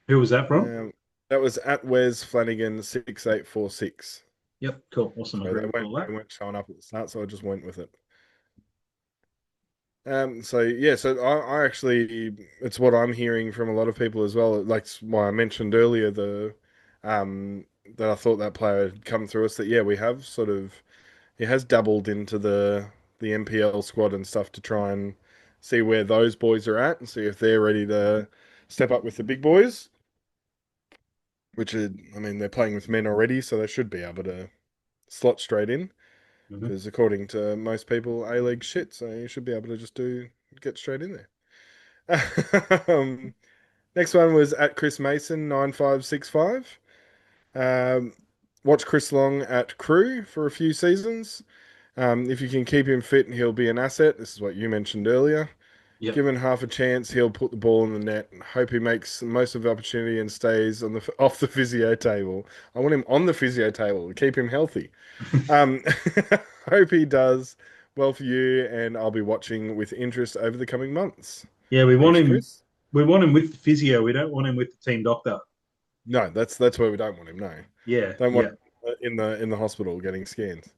Who was that from? Um, that was at Wes Flanagan 6846. Yep, cool, awesome. I So do recall that. they weren't showing up at the start, so I just went with it. So yeah, so I actually it's what I'm hearing from a lot of people as well. Like why I mentioned earlier that I thought that player had come through us that yeah, we have sort of he has dabbled into the MPL squad and stuff to try and see where those boys are at and see if they're ready to step up with the big boys, which are, I mean, they're playing with men already, so they should be able to slot straight in Mhm. because according to most people, A-League shit, so you should be able to just do get straight in there. Next one was at Chris Mason 9565. Um, watch Chris Long at Crew for a few seasons. If you can keep him fit, he'll be an asset. This is what you mentioned earlier. Yep. Given half a chance, he'll put the ball in the net. Hope he makes the most of the opportunity and stays on the off the physio table. I want him on the physio table to keep him healthy. Um, hope he does well for you, and I'll be watching with interest over the coming months. Yeah, we want Thanks, him. Chris. We want him with the physio. We don't want him with the team doctor. No, that's where we don't want him. No, Yeah, don't want yeah. him in the hospital getting scans.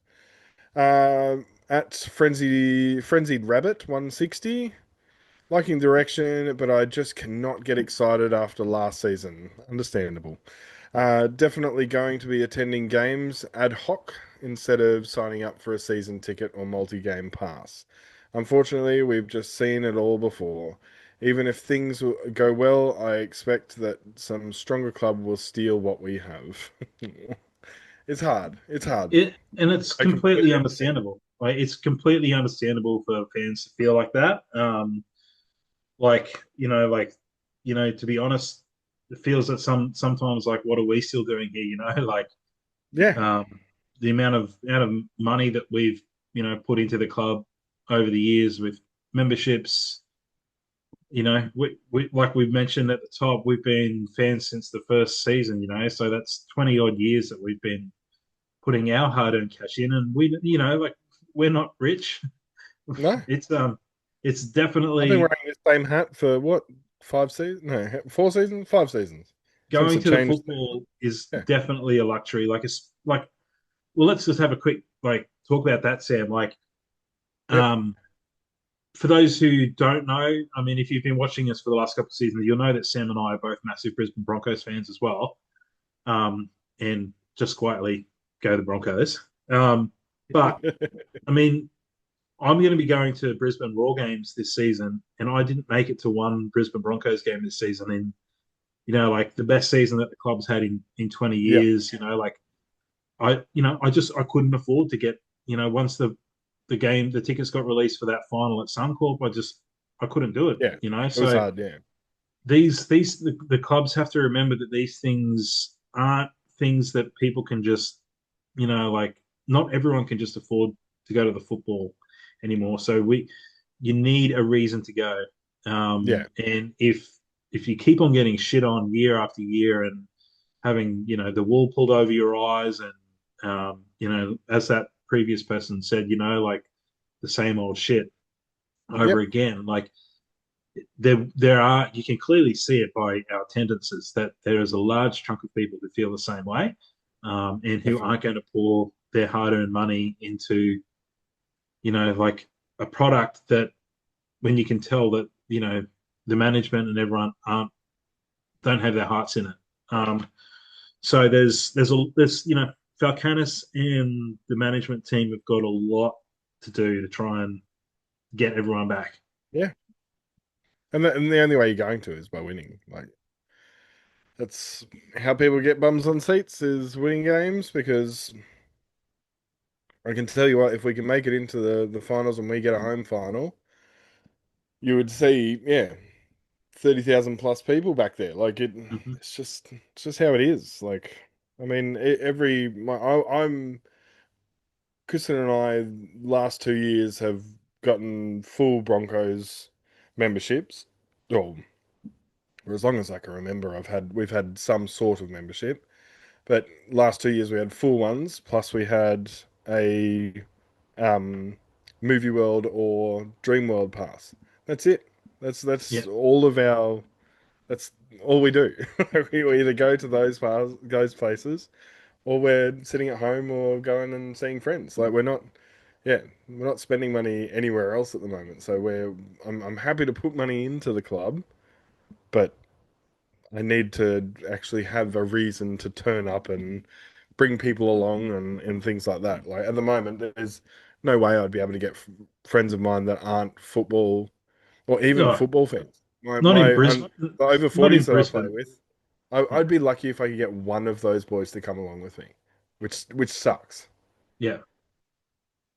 At Frenzied Rabbit 160. Liking direction, but I just cannot get excited after last season. Understandable. Definitely going to be attending games ad hoc instead of signing up for a season ticket or multi-game pass. Unfortunately, we've just seen it all before. Even if things go well, I expect that some stronger club will steal what we have. It's hard. It's hard. And it's I completely completely understand. understandable. Like it's completely understandable for fans to feel like that. Like to be honest, it feels that sometimes like, what are we still doing here? Like Yeah. um, the amount of money that we've put into the club over the years with memberships. Like we've mentioned at the top, we've been fans since the first season. So that's 20 odd years that we've been putting our hard-earned cash in, and like we're not rich. No. It's I've been definitely wearing this same hat for what, 5 seasons? No, 4 seasons? 5 seasons since going it to the changed. football is Yeah. definitely a luxury. Like it's like, well, let's just have a quick like talk about that, Sam. Like, Yep. um, for those who don't know, I mean, if you've been watching us for the last couple of seasons, you'll know that Sam and I are both massive Brisbane Broncos fans as well, and just quietly go the Broncos. But I mean, I'm going to be going to Brisbane Roar games this season, and I didn't make it to one Brisbane Broncos game this season. In like the best season that the club's had in 20 Yep. years. Like I couldn't afford to get once the tickets got released for that final at Suncorp. I couldn't do it. Yeah. It was So hard. Yeah. the clubs have to remember that these things aren't things that people can just like not everyone can just afford to go to the football anymore. So you need a reason to go. Yeah. And if you keep on getting shit on year after year and having the wool pulled over your eyes and as that previous person said, like the same old shit over Yep. again, like there are, you can clearly see it by our attendances that there is a large chunk of people who feel the same way, and who Definitely. aren't going to pour their hard-earned money into, like a product that, when you can tell that, the management and everyone aren't don't have their hearts in it. So there's Falcanis and the management team have got a lot to do to try and get everyone back. Yeah. And the only way you're going to is by winning. Like that's how people get bums on seats is winning games because I can tell you what, if we can make it into the finals and we get a home final, you would see, yeah, 30,000 plus people back there. Like Hmm. it's just how it is. Like, I mean, I'm Kristen and I last 2 years have gotten full Broncos memberships. Well, for as long as I can remember, we've had some sort of membership. But last 2 years we had full ones, plus we had a um, Movie World or Dream World pass. That's it. That's Yeah. all of our. That's all we do. We either go to those places, or we're sitting at home, or going and seeing friends. Like yeah, we're not spending money anywhere else at the moment. So I'm happy to put money into the club, but I need to actually have a reason to turn up and bring people along and things like that. Like at the moment, there's no way I'd be able to get friends of mine that aren't football or even No, football fans. My not in my Brisbane. the over Not in 40s that I play Brisbane. with, Yeah. I'd be lucky if I could get one of those boys to come along with me, which sucks. Yeah.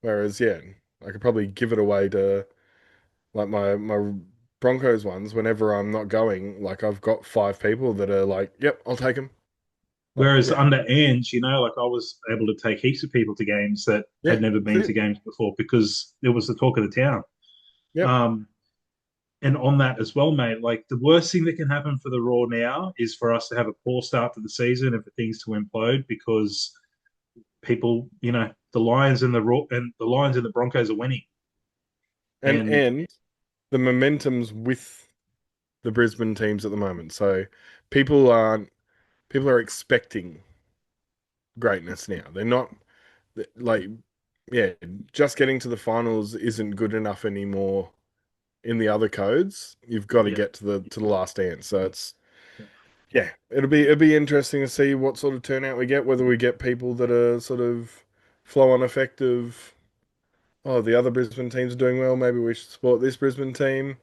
Whereas yeah, I could probably give it away to like my Broncos ones whenever I'm not going. Like I've got five people that are like, yep, I'll take them. Like Whereas yeah, under Ange, like I was able to take heaps of people to games that yeah, had never that's been it. to games before because it was the talk of the town. Yep. Um, and on that as well, mate, like the worst thing that can happen for the Raw now is for us to have a poor start to the season and for things to implode because people, the Lions and the Raw and the Lions and the Broncos are winning. And And the momentum's with the Brisbane teams at the moment. So people aren't people are expecting greatness now. They're not like yeah, just getting to the finals isn't good enough anymore in the other codes. You've got to yeah, get to the last dance. So it's yeah, it'll be interesting to see what sort of turnout we get, whether we get people that are sort of flow on effect of oh, the other Brisbane teams are doing well, maybe we should support this Brisbane team,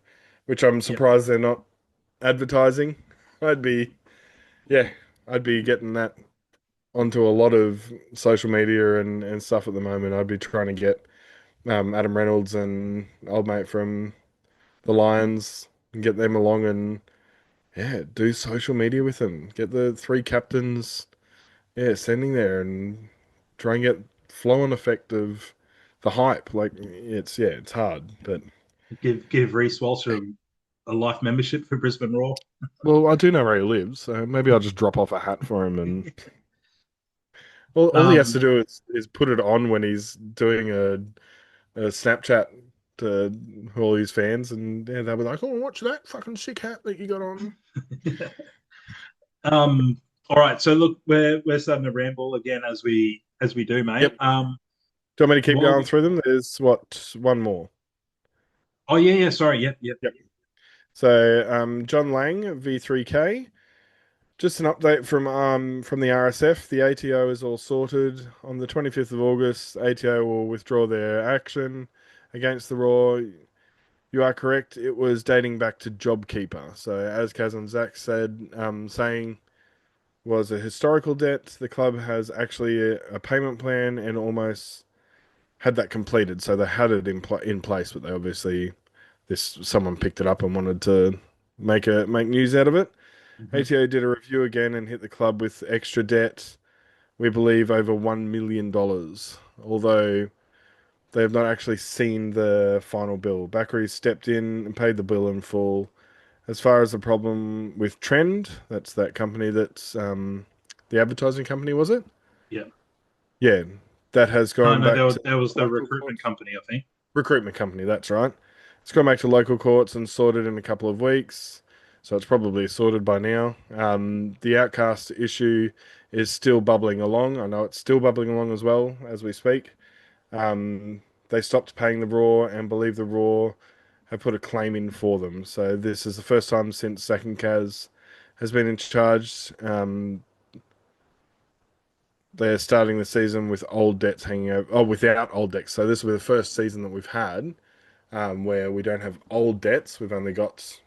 which I'm yeah, surprised they're not advertising. I'd be yeah, I'd be getting that onto a lot of social media and stuff at the moment. I'd be trying to get Adam Reynolds and old mate from the Lions and get them along and yeah, do social media with them. Get the three captains, yeah, sending there and try and get flow on effect of the hype. Like it's hard, but give Reese Walsh a life membership for Brisbane Roar. well, I do know where he lives, so maybe I'll just drop off a hat for him and all he has to Um, do is put it on when he's doing a Snapchat to all his fans, and yeah, they'll be like, "Oh, watch that fucking sick hat that you got on." all right, so look, we're starting to ramble again as we do, mate. Yep. Do you want me to keep While going through them? There's what one more. Oh yeah, yeah, sorry, yep, yep, Yep. So John Lang V3K. Just an update from the RSF. The ATO is all sorted. On the 25th of August, ATO will withdraw their action against the Raw. You are correct. It was dating back to JobKeeper. So as Kaz and Zach said, saying was a historical debt. The club has actually a payment plan and almost had that completed. So they had it in place, but they obviously this someone picked it up and wanted to make news out of it. hmm ATO did a review again and hit the club with extra debt. We believe over $1 million, although they have not actually seen the final bill. Bakary stepped in and paid the bill in full. As far as the problem with Trend, that's that company that's the advertising company, was it? yeah. Yeah, that has No, gone no, back to that was the local recruitment courts. company, I think. Recruitment company, that's right. It's gone back to local courts and sorted in a couple of weeks, so it's probably sorted by now. The outcast issue is still bubbling along. I know it's still bubbling along as well as we speak. They stopped paying the Raw and believe the Raw have put a claim in for them. So this is the first time since Zach and Kaz has been in charge. They're starting the season with old debts hanging over, oh, without old debts. So this will be the first season that we've had where we don't have old debts. We've only got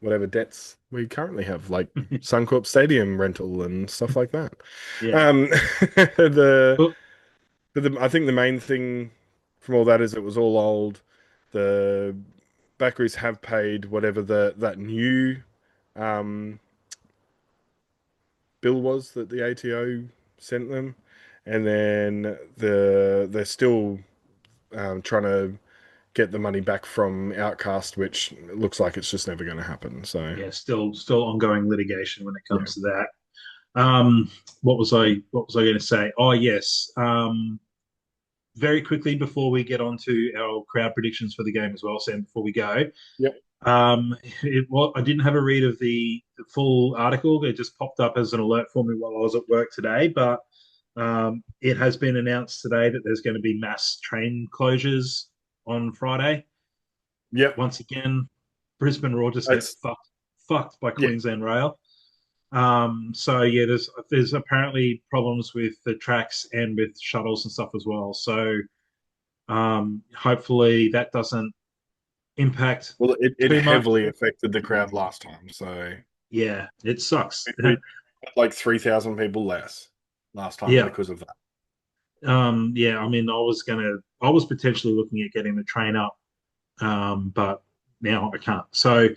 whatever debts we currently have, like Suncorp Stadium rental and stuff like that. Yeah. Um, the, Well, I think the main thing from all that is it was all old. The Backeries have paid whatever that new um, bill was that the ATO sent them, and then they're still trying to get the money back from Outcast, which looks like it's just never going to happen. So yeah, still ongoing litigation when it yeah, comes to that. What was I going to say? Oh yes. Very quickly before we get on to our crowd predictions for the game as well, Sam. Before we go, yep, I didn't have a read of the full article. It just popped up as an alert for me while I was at work today. But it has been announced today that there's going to be mass train closures on Friday. yep. Once again, Brisbane Roar just get It's fucked by yeah. Queensland Rail. So yeah, there's apparently problems with the tracks and with shuttles and stuff as well. So hopefully that doesn't impact Well, it too much. heavily affected the crowd last time. So Yeah, it sucks. we had like 3,000 people less last time Yeah. because of that. Yeah, I mean, I was potentially looking at getting the train up, but now I can't. So,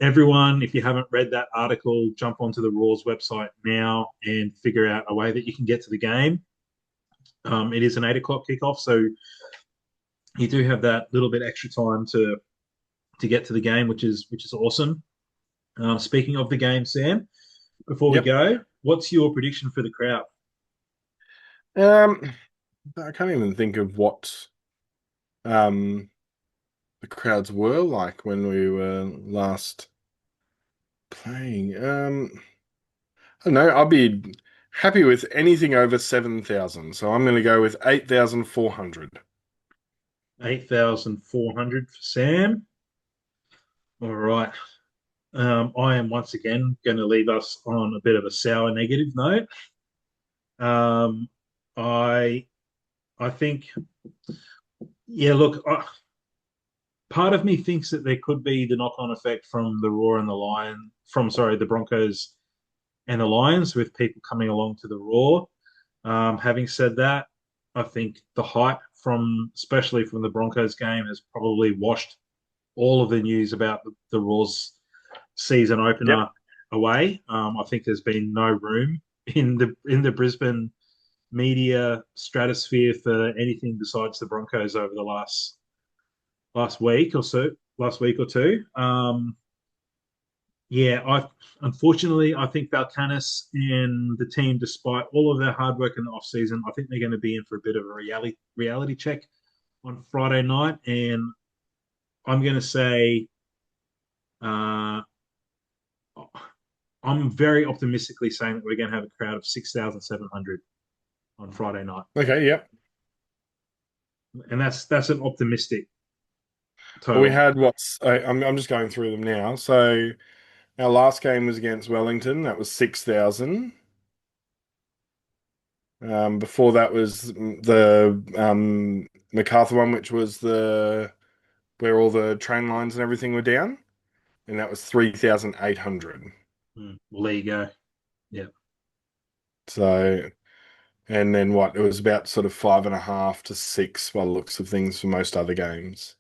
everyone, if you haven't read that article, jump onto the Raw's website now and figure out a way that you can get to the game. It is an 8 o'clock kickoff, so you do have that little bit extra time to get to the game, which is awesome. Speaking of the game, Sam, before we Yep. go, what's your prediction for the crowd? Um, I can't even think of what um the crowds were like when we were last playing. I don't know. I'll be happy with anything over 7,000. So I'm going to go with 8,400. 8,400 for Sam. All right. I am once again going to leave us on a bit of a sour negative note. Um, I I think, yeah. Look, part of me thinks that there could be the knock-on effect from the Roar and the Lion, from sorry, the Broncos and the Lions, with people coming along to the Roar. Having said that, I think the hype from, especially from the Broncos game, has probably washed all of the news about the Roar's season Yep. opener away. I think there's been no room in the Brisbane media stratosphere for anything besides the Broncos over the last week or so, last week or two. Yeah, I unfortunately I think Valkanis and the team, despite all of their hard work in the off season, I think they're going to be in for a bit of a reality check on Friday night, and I'm going to say uh, I'm very optimistically saying that we're going to have a crowd of 6,700 on Friday night, Okay. Yep. and that's an optimistic Well, we total. had what's I'm just going through them now. So our last game was against Wellington. That was 6,000. Before that was the MacArthur one, which was the where all the train lines and everything were down, and that was 3,800. Well, there you go. Yeah, So, and then what? It was about sort of 5.5 to 6 by the looks of things for most other games,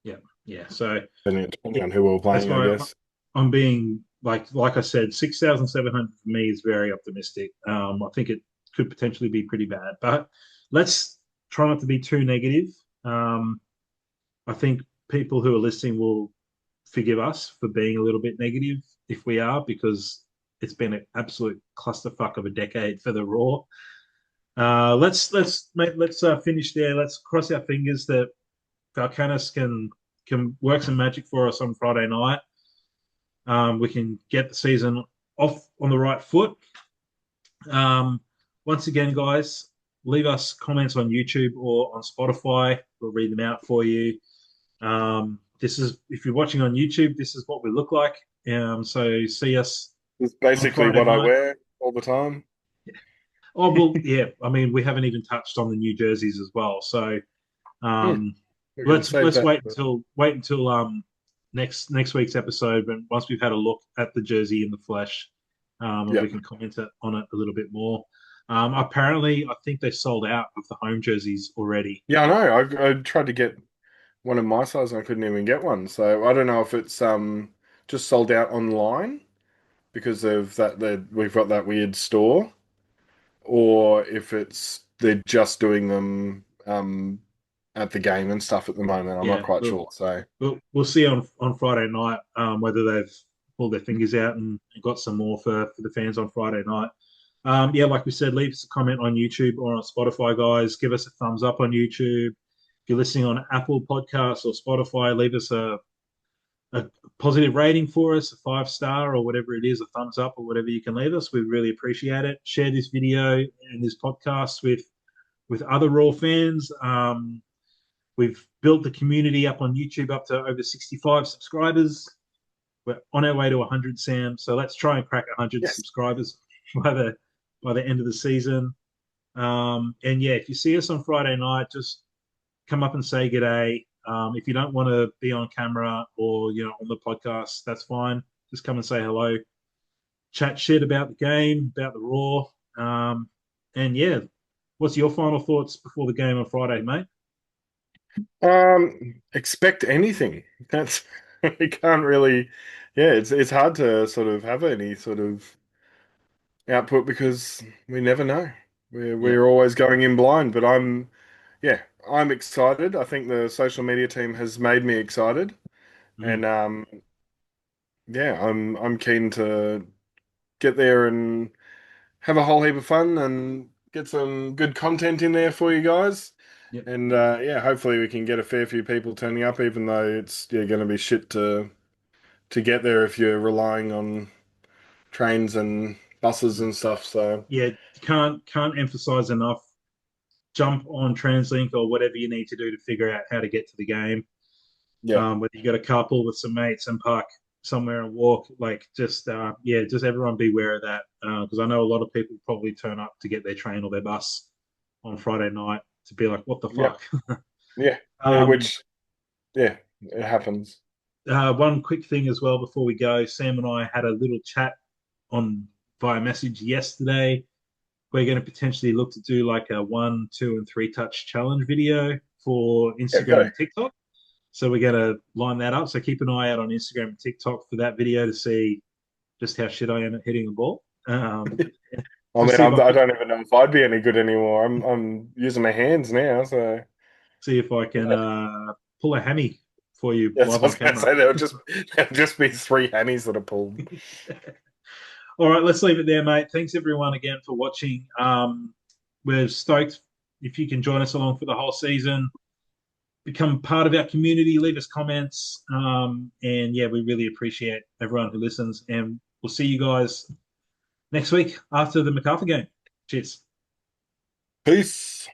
yeah, yeah. So depending on who we were that's playing, I why guess. I'm being like I said, 6,700 for me is very optimistic. I think it could potentially be pretty bad, but let's try not to be too negative. Um, I think people who are listening will forgive us for being a little bit negative if we are, because it's been an absolute clusterfuck of a decade for the Raw. Let's finish there. Let's cross our fingers that Valkanis can can work some magic for us on Friday night. We can get the season off on the right foot. Um, Once again, guys, leave us comments on YouTube or on Spotify. We'll read them out for you. This is if you're watching on YouTube, this is what we look like. So see us It's on basically Friday what I night. wear all the time. Oh well, yeah. I mean, we haven't even touched on the new jerseys as well. So Hmm. um, We can save let's that. wait until next week's episode, when once we've had a look at the jersey in the flesh, and Yeah. we can comment on it a little bit more. Apparently, I think they sold out of the home jerseys already. Yeah, I know. I tried to get one of my size and I couldn't even get one. So I don't know if it's just sold out online because of that we've got that weird store, or if it's they're just doing them at the game and stuff at the moment. I'm not Yeah, quite sure. So we'll see on Friday night, whether they've pulled their fingers out and got some more for the fans on Friday night. Yeah, like we said, leave us a comment on YouTube or on Spotify, guys. Give us a thumbs up on YouTube. If you're listening on Apple Podcasts or Spotify, leave us a positive rating for us, a 5 star or whatever it is, a thumbs up or whatever you can leave us. We really appreciate it. Share this video and this podcast with other Raw fans. We've built the community up on YouTube up to over 65 subscribers. We're on our way to 100, Sam. So let's try and crack 100 yes, subscribers by the end of the season. And yeah, if you see us on Friday night, just come up and say g'day. If you don't want to be on camera or on the podcast, that's fine. Just come and say hello. Chat shit about the game, about the Raw. And yeah, what's your final thoughts before the game on Friday, mate? expect anything. That's we can't really. Yeah, it's hard to sort of have any sort of output because we never know. We're Yeah. we're always going in blind, but yeah, I'm excited. I think the social media team has made me excited, Mm. and yeah, I'm keen to get there and have a whole heap of fun and get some good content in there for you guys. Yep. And yeah, hopefully we can get a fair few people turning up, even though it's going to be shit to get there if you're relying on trains and buses and stuff. So Yeah, can't emphasize enough. Jump on TransLink or whatever you need to do to figure out how to get to the game. yeah, Whether you got a couple with some mates and park somewhere and walk, like just yeah, just everyone be aware of that, because I know a lot of people probably turn up to get their train or their bus on Friday night to be like, what the yeah, fuck. yeah, yeah. um, Which yeah, it happens. One quick thing as well before we go, Sam and I had a little chat on via message yesterday. We're going to potentially look to do like a 1, 2, and 3 touch challenge video for Yeah, Instagram go. and TikTok. So we're going to line that up. So keep an eye out on Instagram and TikTok for that video to see just how shit I am at hitting the ball. I To mean, see if I I can don't even know if I'd be any good anymore. I'm using my hands now, so pull a hammy for you yes, live I on was going to camera. say there'll just be three hammies that are pulled. All right, let's leave it there, mate. Thanks everyone again for watching. We're stoked if you can join us along for the whole season. Become part of our community. Leave us comments, and yeah, we really appreciate everyone who listens. And we'll see you guys next week after the MacArthur game. Cheers. Peace.